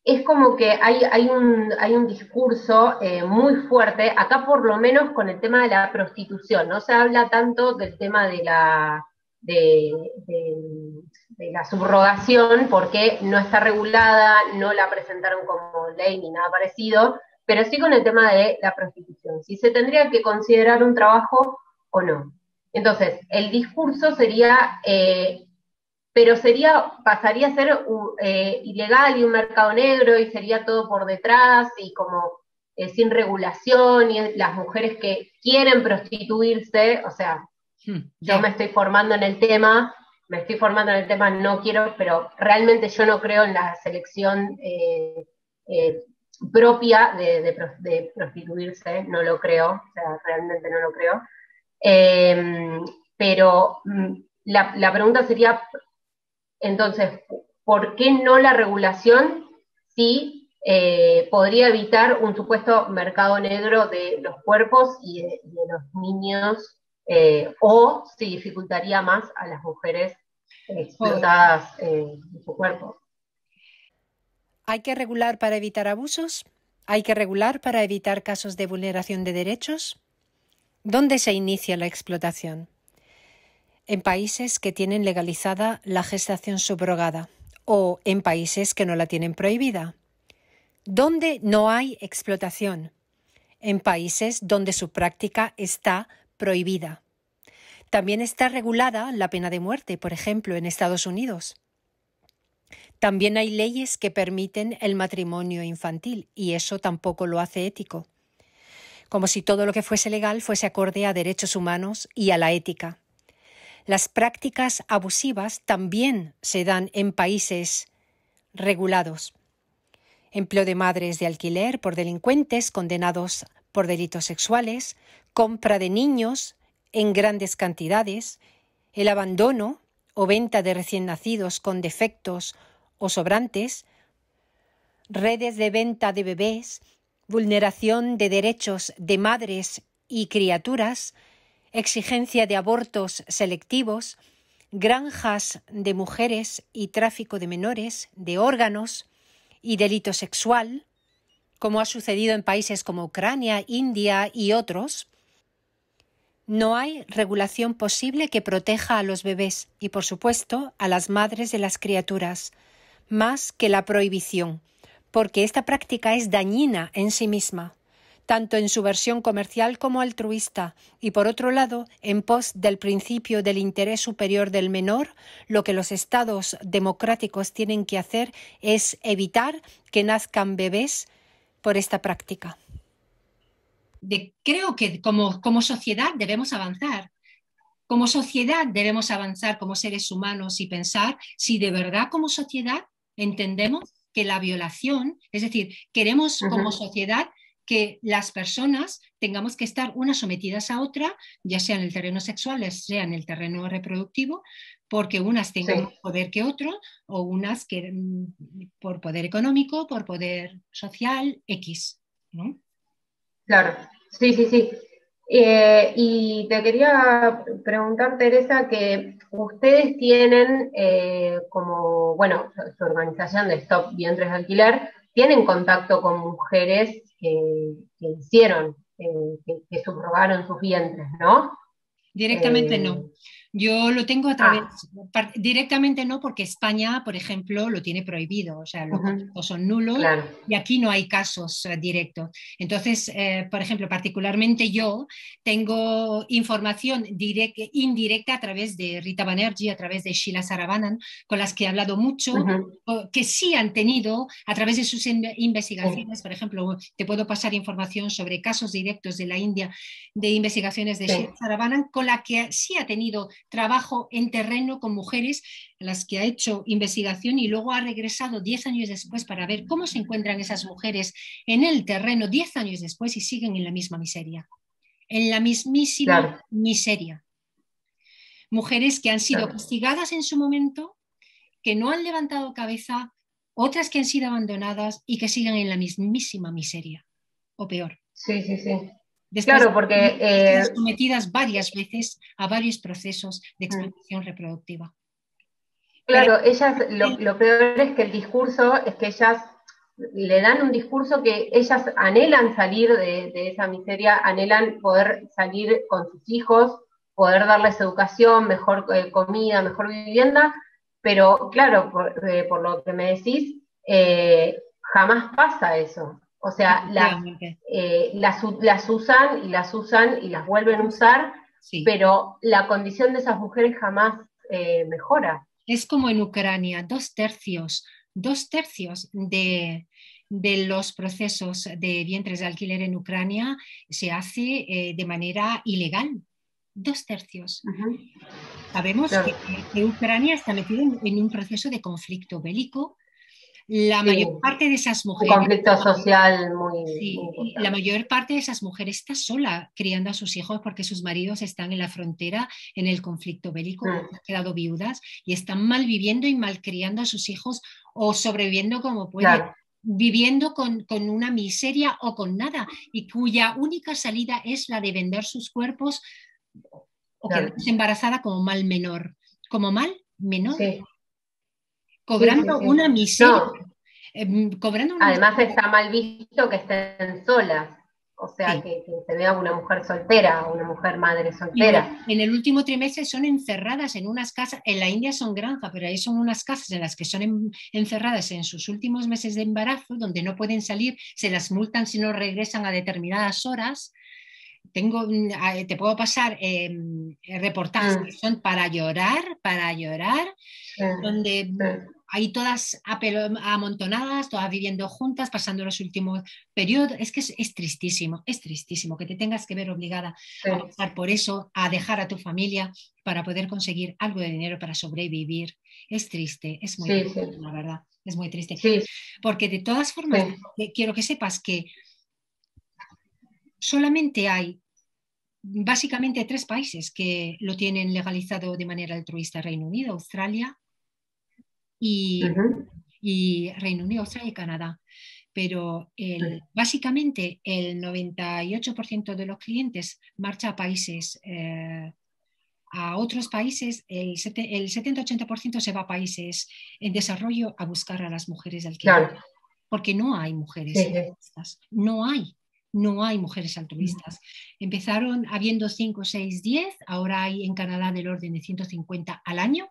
es como que hay un discurso muy fuerte, acá por lo menos con el tema de la prostitución, no se habla tanto del tema de, de la subrogación, porque no está regulada, no la presentaron como ley ni nada parecido, pero sí con el tema de la prostitución, si se tendría que considerar un trabajo o no. Entonces, el discurso sería, pero pasaría a ser ilegal y un mercado negro y sería todo por detrás y como sin regulación y las mujeres que quieren prostituirse, o sea, yo me estoy formando en el tema, no quiero, pero realmente yo no creo en la selección propia de prostituirse, no lo creo, o sea, realmente no lo creo. Pero la pregunta sería, entonces, ¿por qué no la regulación si podría evitar un supuesto mercado negro de los cuerpos y de los niños, o si dificultaría más a las mujeres explotadas de su cuerpo? ¿Hay que regular para evitar abusos? ¿Hay que regular para evitar casos de vulneración de derechos? ¿Dónde se inicia la explotación? En países que tienen legalizada la gestación subrogada o en países que no la tienen prohibida. ¿Dónde no hay explotación? En países donde su práctica está prohibida. También está regulada la pena de muerte, por ejemplo, en Estados Unidos. También hay leyes que permiten el matrimonio infantil y eso tampoco lo hace ético. Como si todo lo que fuese legal fuese acorde a derechos humanos y a la ética. Las prácticas abusivas también se dan en países regulados. Empleo de madres de alquiler por delincuentes condenados por delitos sexuales, compra de niños en grandes cantidades, el abandono o venta de recién nacidos con defectos o sobrantes, redes de venta de bebés, vulneración de derechos de madres y criaturas, exigencia de abortos selectivos, granjas de mujeres y tráfico de menores, de órganos y delito sexual, como ha sucedido en países como Ucrania, India y otros. No hay regulación posible que proteja a los bebés y, por supuesto, a las madres de las criaturas, más que la prohibición, porque esta práctica es dañina en sí misma, tanto en su versión comercial como altruista, y por otro lado, en pos del principio del interés superior del menor, lo que los estados democráticos tienen que hacer es evitar que nazcan bebés por esta práctica. Creo que como sociedad debemos avanzar. Como sociedad debemos avanzar como seres humanos y pensar si de verdad como sociedad entendemos que la violación, es decir, queremos como sociedad que las personas tengamos que estar unas sometidas a otra, ya sea en el terreno sexual, sea en el terreno reproductivo, porque unas tengan más poder que otros, o unas que por poder económico, por poder social, X, ¿no? Claro, sí, sí, sí. Y te quería preguntar, Teresa, que ustedes tienen como, bueno, su organización de Stop Vientres de Alquiler, tienen contacto con mujeres que hicieron, que subrogaron sus vientres, ¿no? Directamente no. Yo lo tengo a través, Ah, directamente no, porque España, por ejemplo, lo tiene prohibido, o sea, los ujú, contactos son nulos claro. y aquí no hay casos directos. Entonces, por ejemplo, particularmente yo tengo información indirecta a través de Rita Banerjee, a través de Sheila Saravanan, con las que he hablado mucho, Ujú, que sí han tenido, a través de sus sí, investigaciones, por ejemplo, te puedo pasar información sobre casos directos de la India, de investigaciones de Sheila sí, Saravanan, con la que sí ha tenido trabajo en terreno con mujeres, en las que ha hecho investigación y luego ha regresado 10 años después para ver cómo se encuentran esas mujeres en el terreno 10 años después y siguen en la misma miseria, en la mismísima claro, miseria. Mujeres que han sido claro. castigadas en su momento, que no han levantado cabeza, otras que han sido abandonadas y que siguen en la mismísima miseria, o peor, Sí, sí, sí. después Claro, porque de haber sido sometidas varias veces a varios procesos de mm, explotación reproductiva. Para claro, ellas, lo peor es que el discurso, es que ellas le dan un discurso que ellas anhelan salir de esa miseria, anhelan poder salir con sus hijos, poder darles educación, mejor comida, mejor vivienda, pero claro, por lo que me decís, jamás pasa eso. O sea, efectivamente, las usan y las usan y las vuelven a usar, sí. pero la condición de esas mujeres jamás mejora. Es como en Ucrania, dos tercios de los procesos de vientres de alquiler en Ucrania se hace de manera ilegal. Dos tercios. Ujú, Sabemos claro. que Ucrania está metida en un proceso de conflicto bélico. La Sí, mayor parte de esas un mujeres, conflicto social muy sí, y la importante. mayor parte de esas mujeres está sola criando a sus hijos porque sus maridos están en la frontera en el conflicto bélico o Mm, han quedado viudas y están mal viviendo y mal criando a sus hijos o sobreviviendo como pueden, claro, viviendo con una miseria o con nada y cuya única salida es la de vender sus cuerpos o claro. quedarse embarazada como mal menor, Sí, sí, sí, cobrando sí. una miseria, No, cobrando una además miseria. está mal visto que estén solas, o sea, Sí. que se vea una mujer soltera, una mujer madre Y luego, soltera. en el último trimestre son encerradas en unas casas, en la India son granja, pero ahí son unas casas en las que son encerradas en sus últimos meses de embarazo, donde no pueden salir, se las multan si no regresan a determinadas horas. Te puedo pasar reportajes que Mm, son para llorar, sí, donde sí, hay todas amontonadas, todas viviendo juntas, pasando los últimos periodos. Es que es tristísimo que te tengas que ver obligada sí, a pasar por eso, a dejar a tu familia para poder conseguir algo de dinero para sobrevivir. Es triste, es muy sí, triste, sí, la verdad, es muy triste. sí, Porque de todas formas, sí. quiero que sepas que solamente hay básicamente tres países que lo tienen legalizado de manera altruista: Reino Unido, Australia y, Ujú, Reino Unido, Australia y Canadá. Pero mm, básicamente el 98% de los clientes marcha a países, a otros países, el 70-80% se va a países en desarrollo a buscar a las mujeres de alquiler, claro, porque no hay sí, mujeres sí. altruistas, no hay mujeres altruistas. Empezaron habiendo 5, 6, 10, ahora hay en Canadá del orden de 150 al año,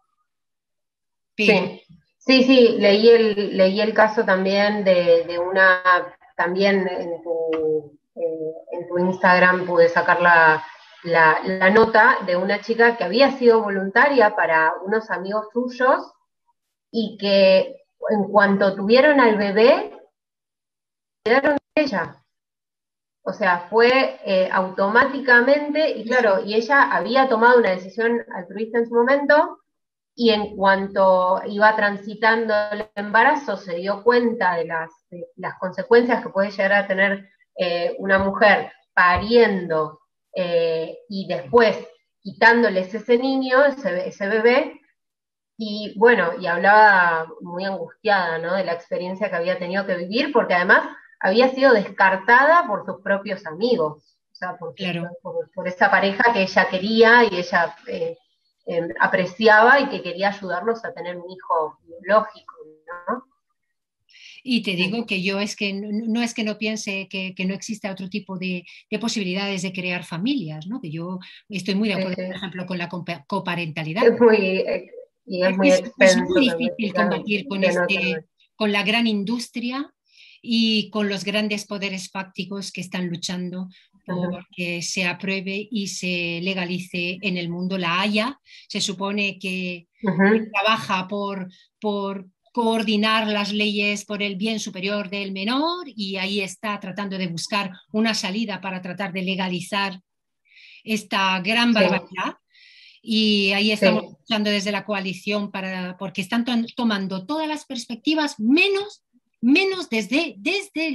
pero Sí, sí, sí, leí el caso también de una, también en tu Instagram pude sacar la nota de una chica que había sido voluntaria para unos amigos suyos y que en cuanto tuvieron al bebé, ella. O sea, fue automáticamente, y sí, sí, claro, y ella había tomado una decisión altruista en su momento, y en cuanto iba transitando el embarazo se dio cuenta de las consecuencias que puede llegar a tener una mujer pariendo y después quitándoles ese niño, ese bebé, y bueno, y hablaba muy angustiada, ¿no? De la experiencia que había tenido que vivir, porque además había sido descartada por sus propios amigos, o sea, claro. por esa pareja que ella quería y ella apreciaba y que quería ayudarlos a tener un hijo biológico, ¿no? Y te digo que yo es que no es que no piense que no exista otro tipo de posibilidades de crear familias, ¿no? Que yo estoy muy de Sí, acuerdo, sí. por ejemplo, con la coparentalidad. Es muy, y es muy Es muy extenso que difícil investigar combatir con de no tener. con la gran industria y con los grandes poderes fácticos que están luchando Ujú, porque se apruebe y se legalice en el mundo. La Haya se supone que ujú, trabaja por coordinar las leyes por el bien superior del menor y ahí está tratando de buscar una salida para tratar de legalizar esta gran sí, barbaridad. Y ahí estamos sí, luchando desde la coalición porque están tomando todas las perspectivas menos desde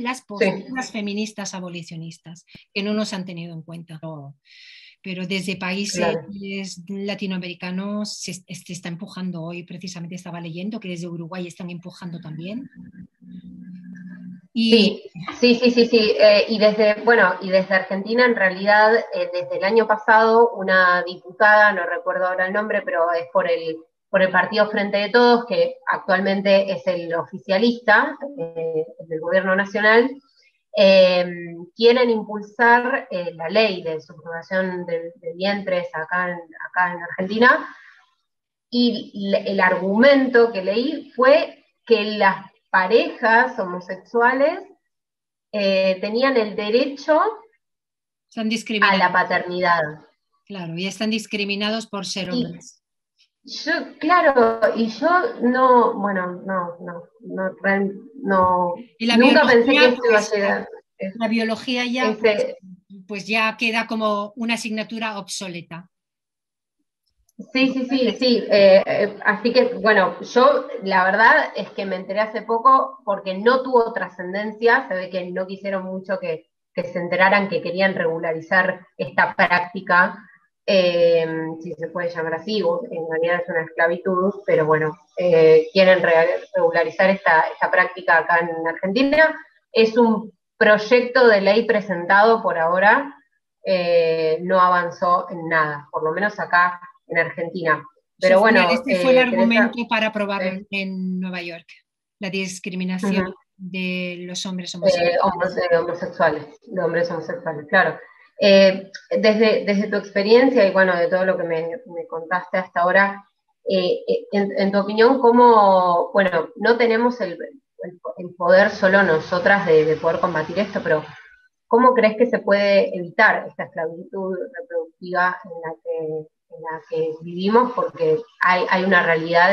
las sí. posturas feministas abolicionistas, que no nos han tenido en cuenta. Pero desde países Claro. latinoamericanos se está empujando hoy, precisamente estaba leyendo que desde Uruguay están empujando también. Y Sí, sí, sí, sí, sí. Y desde, bueno, y desde Argentina, en realidad, desde el año pasado, una diputada, no recuerdo ahora el nombre, pero es por el Partido Frente de Todos, que actualmente es el oficialista del gobierno nacional, eh, quieren impulsar la ley de subrogación de vientres acá en Argentina, y el argumento que leí fue que las parejas homosexuales tenían el derecho están a la discriminados, paternidad. claro, y están discriminados por ser Y hombres. yo, claro, y yo no, bueno, no, Y la nunca pensé que biología, esto iba a pues llegar. la biología ya, Ese, pues ya queda como una asignatura obsoleta. sí, sí, sí, sí. Así que, bueno, yo la verdad es que me enteré hace poco porque no tuvo trascendencia, se ve que no quisieron mucho que se enteraran que querían regularizar esta práctica, si se puede llamar así, o en realidad es una esclavitud, pero bueno, quieren regularizar esta práctica acá en Argentina. Es un proyecto de ley presentado por ahora, no avanzó en nada, por lo menos acá en Argentina. Pero bueno, Ese fue el Teresa, argumento para aprobarlo eh, en Nueva York, la discriminación uh-huh, de los hombres homosexuales. homosexuales, de hombres homosexuales, claro. Desde tu experiencia y bueno, de todo lo que me contaste hasta ahora, en tu opinión, ¿cómo, bueno, no tenemos el poder solo nosotras de poder combatir esto, pero ¿cómo crees que se puede evitar esta esclavitud reproductiva en la que vivimos? Porque hay una realidad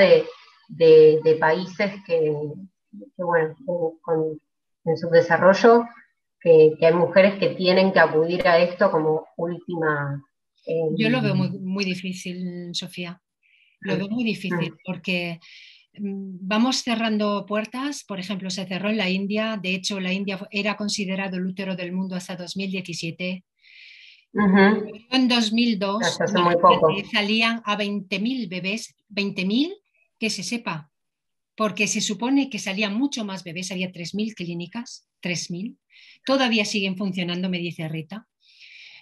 de países bueno, en su desarrollo, que hay mujeres que tienen que acudir a esto como última. Eh, Yo lo veo muy difícil, Sofía. Lo veo muy difícil porque vamos cerrando puertas. Por ejemplo, se cerró en la India. De hecho, la India era considerado el útero del mundo hasta 2017. uh-huh, En 2002, hasta hace muy imagínate, poco. salían a 20.000 bebés, 20.000 que se sepa, porque se supone que salían mucho más bebés, había 3.000 clínicas, 3.000. Todavía siguen funcionando, me dice Rita,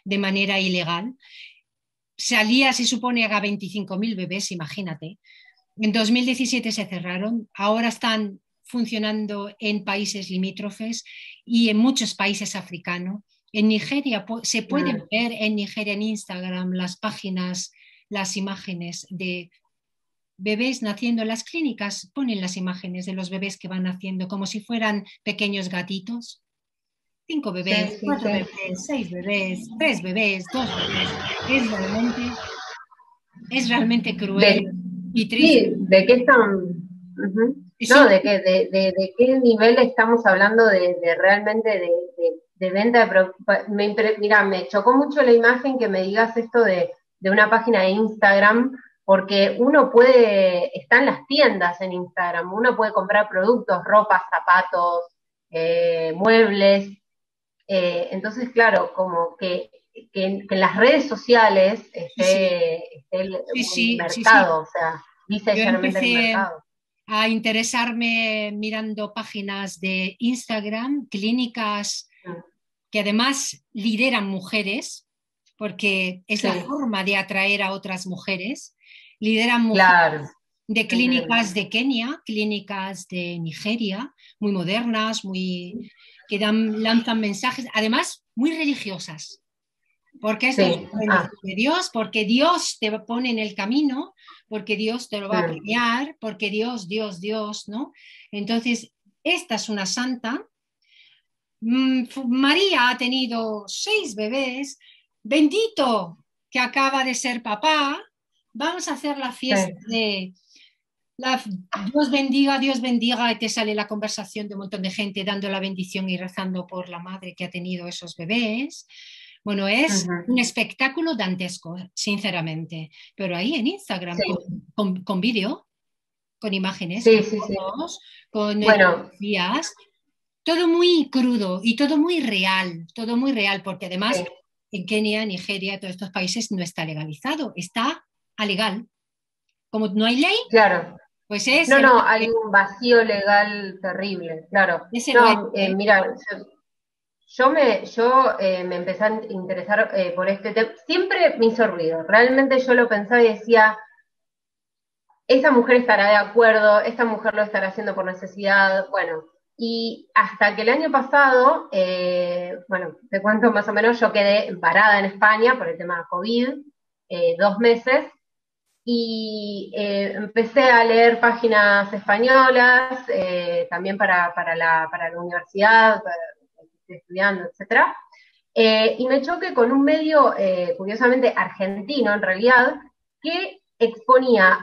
de manera ilegal. Salía, se supone, a 25.000 bebés, imagínate. En 2017 se cerraron, ahora están funcionando en países limítrofes y en muchos países africanos. En Nigeria se pueden Mm. ver en Nigeria en Instagram las páginas, las imágenes de bebés naciendo. En las clínicas ponen las imágenes de los bebés que van naciendo como si fueran pequeños gatitos. 5 bebés, Sí, sí, 4 bebés, 6 bebés, 3 bebés, 2 bebés. Es realmente cruel sí. y triste. Sí, ¿de qué están? Ujú. Y No, son de qué nivel estamos hablando de realmente de venta mira, me chocó mucho la imagen que me digas esto de una página de Instagram, porque uno puede, están las tiendas en Instagram, uno puede comprar productos, ropa, zapatos, muebles, entonces, claro, como que en las redes sociales sí, sí, esté sí, un sí, sí, sí. mercado, o sea, dice Yo llanamente el empecé mercado. a interesarme mirando páginas de Instagram, clínicas Mm, que además lideran mujeres, porque es la sí, forma de atraer a otras mujeres. Lideran mujeres claro. de clínicas de Kenia, clínicas de Nigeria, muy modernas, que lanzan mensajes, además muy religiosas, porque esto es una bendición de Dios, porque Dios te pone en el camino, porque Dios te lo va a premiar, porque Dios, ¿no? Entonces, esta es una santa. María ha tenido 6 bebés, bendito que acaba de ser papá, vamos a hacer la fiesta de Dios bendiga, y te sale la conversación de un montón de gente dando la bendición y rezando por la madre que ha tenido esos bebés. Bueno, es un espectáculo dantesco, sinceramente, pero ahí en Instagram, con vídeo, con imágenes, con fotos, con fotografías, todo muy crudo y todo muy real, porque además en Kenia, Nigeria, todos estos países no está legalizado, está alegal. Como no hay ley, claro. Pues es. No, hay un vacío legal terrible, claro. Mira, yo me empecé a interesar por este tema. Siempre me hizo ruido. Realmente yo lo pensaba y decía, esa mujer estará de acuerdo, esta mujer lo estará haciendo por necesidad. Bueno, y hasta que el año pasado, bueno, te cuento más o menos, yo quedé parada en España por el tema de COVID, 2 meses. Y empecé a leer páginas españolas, también para la universidad, estoy estudiando, etc. Y me choqué con un medio, curiosamente argentino en realidad, que exponía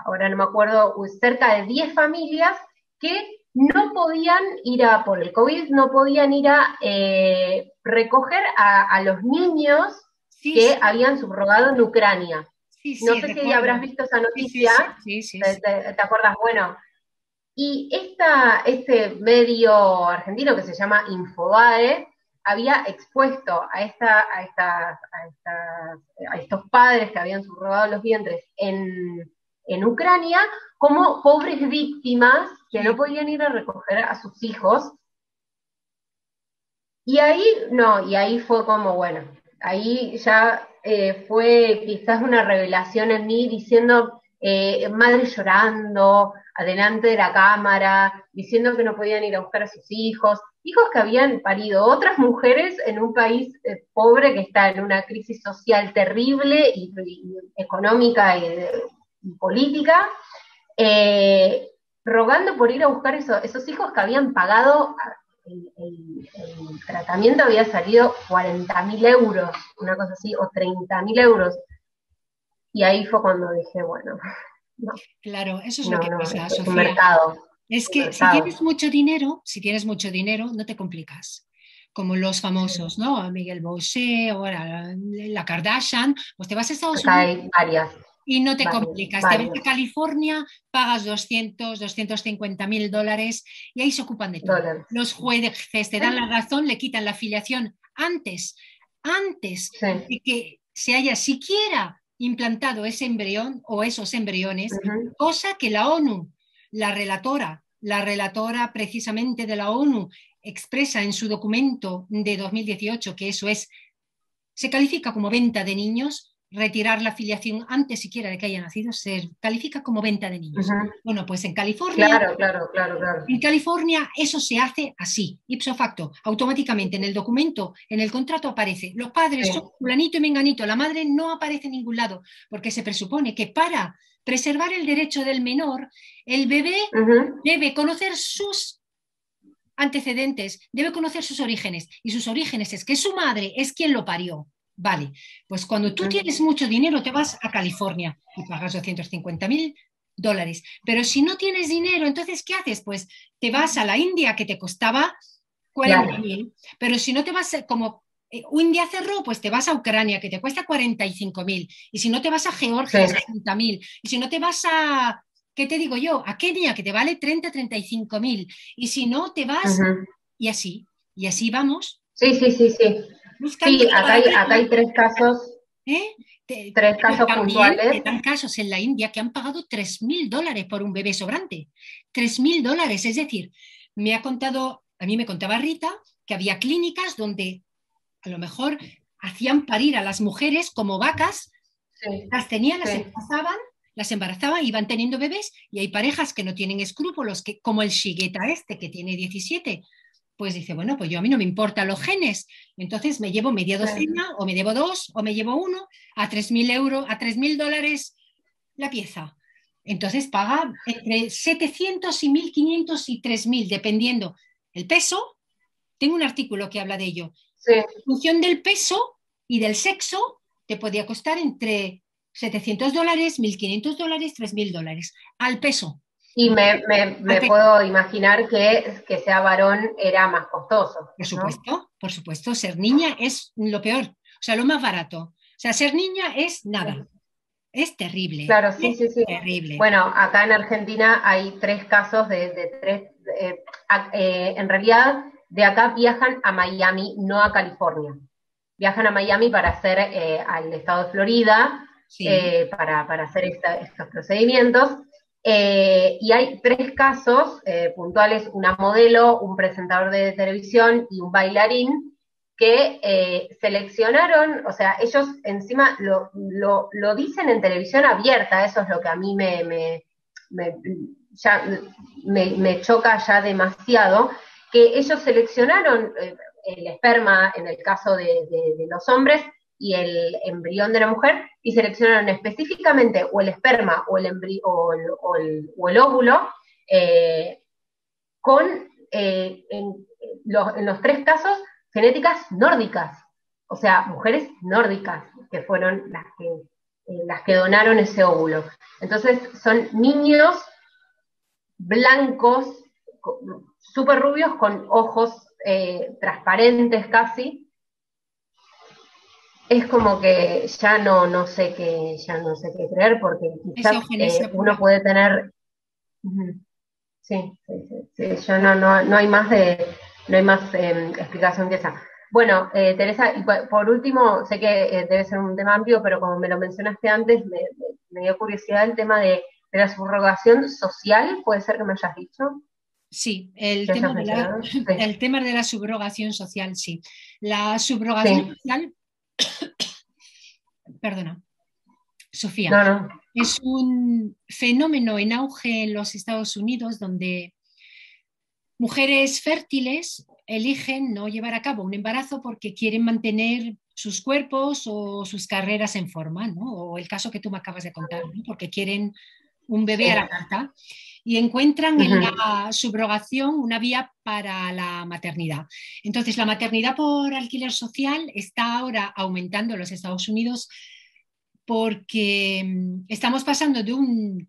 ahora no me acuerdo, cerca de 10 familias que no podían ir por el COVID, no podían ir a recoger a los niños que habían subrogado en Ucrania. No sé si habrás visto esa noticia, ¿te acuerdas? Bueno, y este medio argentino que se llama Infobae había expuesto a estos padres que habían subrogado los vientres en Ucrania como pobres víctimas que no podían ir a recoger a sus hijos. Y ahí fue como, bueno, ahí ya fue quizás una revelación en mí diciendo, madre llorando, adelante de la cámara, diciendo que no podían ir a buscar a sus hijos que habían parido otras mujeres en un país pobre que está en una crisis social terrible y económica y política, rogando por ir a buscar esos hijos que habían pagado. El tratamiento había salido 40.000 euros, una cosa así, o 30.000 euros. Y ahí fue cuando dije, bueno, no. Claro, eso es lo que pasa, es Sofía. Un mercado. Es que si tienes mucho dinero, no te complicas. Como los famosos, ¿no? Miguel Bosé, ahora la Kardashian, pues te vas a Estados Unidos. Hay varias. Y no te complicas, te vas a California, pagas 250.000 dólares y ahí se ocupan de todo. Los jueces te dan la razón, le quitan la filiación antes de que se haya siquiera implantado ese embrión o esos embriones, cosa que la ONU, la relatora precisamente de la ONU expresa en su documento de 2018 que eso se califica como venta de niños. Retirar la filiación antes siquiera de que haya nacido se califica como venta de niños. Bueno, pues en California, claro. En California eso se hace así, ipso facto, automáticamente en el documento, en el contrato aparece, los padres son fulanito y menganito, la madre no aparece en ningún lado, porque se presupone que para preservar el derecho del menor, el bebé debe conocer sus antecedentes, debe conocer sus orígenes, y sus orígenes es que su madre es quien lo parió. Vale, pues cuando tú tienes mucho dinero te vas a California y pagas 250.000 dólares, pero si no tienes dinero, entonces ¿qué haces? Pues te vas a la India que te costaba 40.000, pero si no te vas, como India cerró, pues te vas a Ucrania que te cuesta 45.000, y si no te vas a Georgia 60.000, y si no te vas a, ¿qué te digo yo? A Kenia que te vale 35.000, y si no te vas, y así vamos. Sí. Sí, acá hay 3 casos. Tres casos puntuales. Te dan casos en la India que han pagado 3.000 dólares por un bebé sobrante. 3.000 dólares, es decir, a mí me contaba Rita que había clínicas donde a lo mejor hacían parir a las mujeres como vacas, las tenían, las encasaban las embarazaban, iban teniendo bebés, y hay parejas que no tienen escrúpulos, que, como el Shigeta este, que tiene 17, pues dice, bueno, pues yo a mí no me importan los genes, entonces me llevo media docena, o me llevo dos, o me llevo uno, a 3.000 euros, a $3.000 la pieza. Entonces paga entre 700 y 1.500 y 3.000, dependiendo el peso. Tengo un artículo que habla de ello. Sí. En función del peso y del sexo, te podía costar entre $700, $1.500, $3.000 al peso. Y me puedo imaginar que sea varón era más costoso. Por supuesto, por supuesto, ser niña es lo peor, o sea, lo más barato. O sea, ser niña es nada, es terrible. Claro, sí, es sí, sí. terrible. Bueno, acá en Argentina hay 3 casos de 3, en realidad de acá viajan a Miami, no a California. Viajan a Miami para hacer al estado de Florida, Sí. para hacer estos procedimientos. Y hay 3 casos puntuales, una modelo, un presentador de televisión y un bailarín que seleccionaron, o sea, ellos encima lo dicen en televisión abierta, eso es lo que a mí me choca ya demasiado, que ellos seleccionaron el esperma en el caso de los hombres y el embrión de la mujer, y seleccionaron específicamente o el esperma o el óvulo con, en los 3 casos, genéticas nórdicas, o sea, mujeres nórdicas, que fueron las que donaron ese óvulo. Entonces, son niños blancos, súper rubios, con ojos transparentes casi. Es como que ya no sé qué creer, porque quizás uno puede tener. Sí, yo no hay más explicación que esa. Bueno, Teresa, y por último, sé que debe ser un tema amplio, pero como me lo mencionaste antes, me dio curiosidad el tema de la subrogación social, ¿puede ser que me hayas dicho? Sí, el tema de la subrogación social, sí. La subrogación social, perdona, Sofía, no. Es un fenómeno en auge en los Estados Unidos donde mujeres fértiles eligen no llevar a cabo un embarazo porque quieren mantener sus cuerpos o sus carreras en forma, ¿no? O el caso que tú me acabas de contar, ¿no? Porque quieren un bebé a la carta, y encuentran en la subrogación una vía para la maternidad. Entonces, la maternidad por alquiler social está ahora aumentando en los Estados Unidos porque estamos pasando de un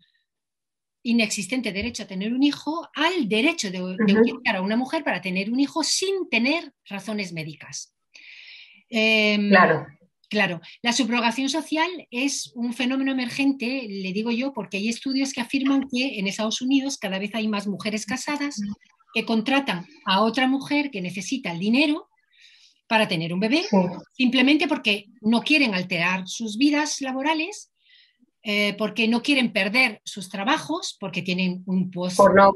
inexistente derecho a tener un hijo al derecho de utilizar a una mujer para tener un hijo sin tener razones médicas. Claro, la subrogación social es un fenómeno emergente, le digo yo, porque hay estudios que afirman que en Estados Unidos cada vez hay más mujeres casadas que contratan a otra mujer que necesita el dinero para tener un bebé, simplemente porque no quieren alterar sus vidas laborales, porque no quieren perder sus trabajos, porque tienen un post... Por no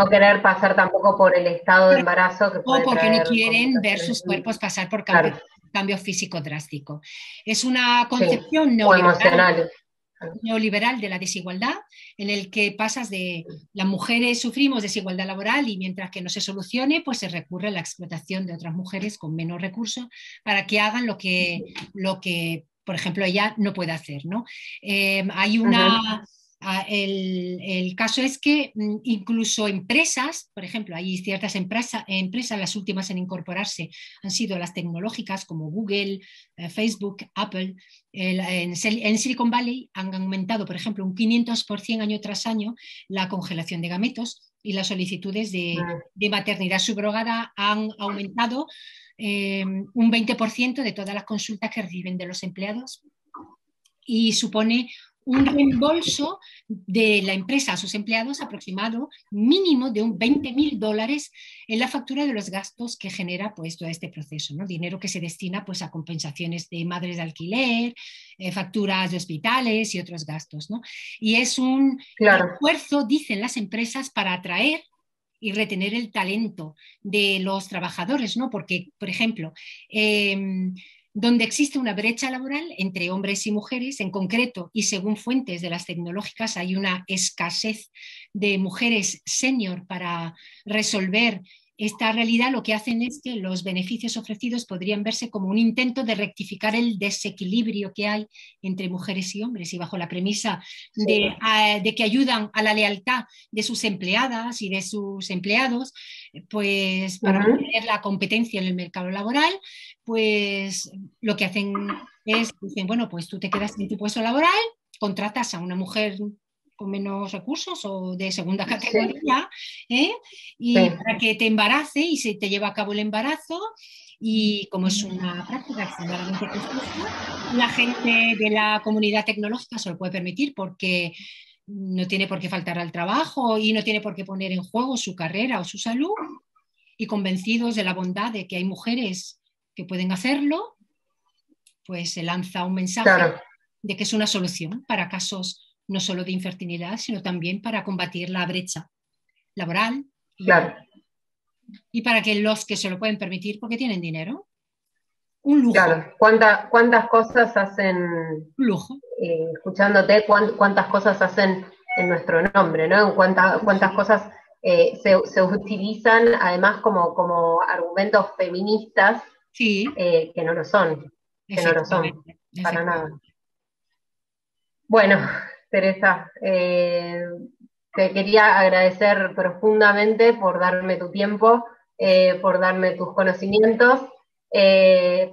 querer pasar tampoco por el estado de embarazo que puede o porque traer no quieren ver sus cuerpos pasar por cambio físico drástico. Es una concepción neoliberal de la desigualdad, en el que pasas de las mujeres sufrimos desigualdad laboral y mientras que no se solucione, pues se recurre a la explotación de otras mujeres con menos recursos para que hagan lo que por ejemplo, ella no puede hacer, ¿no? Hay una... El caso es que incluso empresas, por ejemplo, hay ciertas empresas, las últimas en incorporarse han sido las tecnológicas como Google, Facebook, Apple. En Silicon Valley han aumentado, por ejemplo, un 500% año tras año la congelación de gametos, y las solicitudes de maternidad subrogada han aumentado un 20% de todas las consultas que reciben de los empleados, y supone un reembolso de la empresa a sus empleados aproximado mínimo de un $20.000 en la factura de los gastos que genera pues todo este proceso, ¿no? Dinero que se destina pues a compensaciones de madres de alquiler, facturas de hospitales y otros gastos, ¿no? Y es un esfuerzo, dicen las empresas, para atraer y retener el talento de los trabajadores, ¿no? Porque, por ejemplo, donde existe una brecha laboral entre hombres y mujeres, en concreto, y según fuentes de las tecnológicas, hay una escasez de mujeres senior para resolver esta realidad. Lo que hacen es que los beneficios ofrecidos podrían verse como un intento de rectificar el desequilibrio que hay entre mujeres y hombres, y bajo la premisa de que ayudan a la lealtad de sus empleadas y de sus empleados, pues para mantener la competencia en el mercado laboral, pues lo que hacen es, dicen, bueno, pues tú te quedas en tu puesto laboral, contratas a una mujer con menos recursos o de segunda categoría, y para que te embarace y se te lleva a cabo el embarazo. Y como es una práctica extremadamente costosa, la gente de la comunidad tecnológica se lo puede permitir porque no tiene por qué faltar al trabajo y no tiene por qué poner en juego su carrera o su salud, y convencidos de la bondad de que hay mujeres que pueden hacerlo, pues se lanza un mensaje de que es una solución para casos no solo de infertilidad, sino también para combatir la brecha laboral y para que los que se lo pueden permitir porque tienen dinero. Un lujo. Claro, ¿cuántas cosas hacen, un lujo, escuchándote, cuántas cosas hacen en nuestro nombre, ¿no? Cuántas cosas se utilizan además como argumentos feministas, que no lo son, para nada. Bueno, Teresa, te quería agradecer profundamente por darme tu tiempo, por darme tus conocimientos.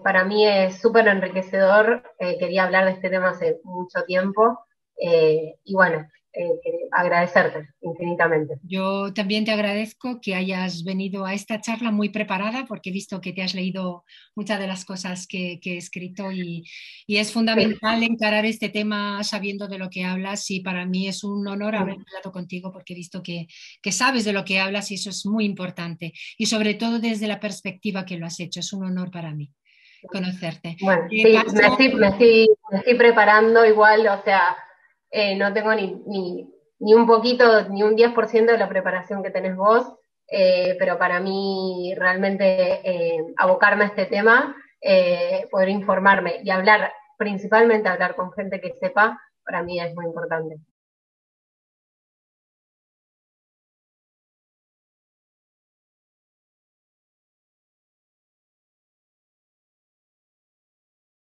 Para mí es súper enriquecedor, quería hablar de este tema hace mucho tiempo, y bueno, agradecerte infinitamente. Yo también te agradezco que hayas venido a esta charla muy preparada, porque he visto que te has leído muchas de las cosas que he escrito, y es fundamental encarar este tema sabiendo de lo que hablas, y para mí es un honor haber hablado contigo porque he visto que sabes de lo que hablas, y eso es muy importante, y sobre todo desde la perspectiva que lo has hecho. Es un honor para mí conocerte. Bueno, sí, me estoy preparando igual, o sea, no tengo ni un poquito, ni un 10% de la preparación que tenés vos, pero para mí realmente abocarme a este tema, poder informarme y hablar, principalmente hablar con gente que sepa, para mí es muy importante.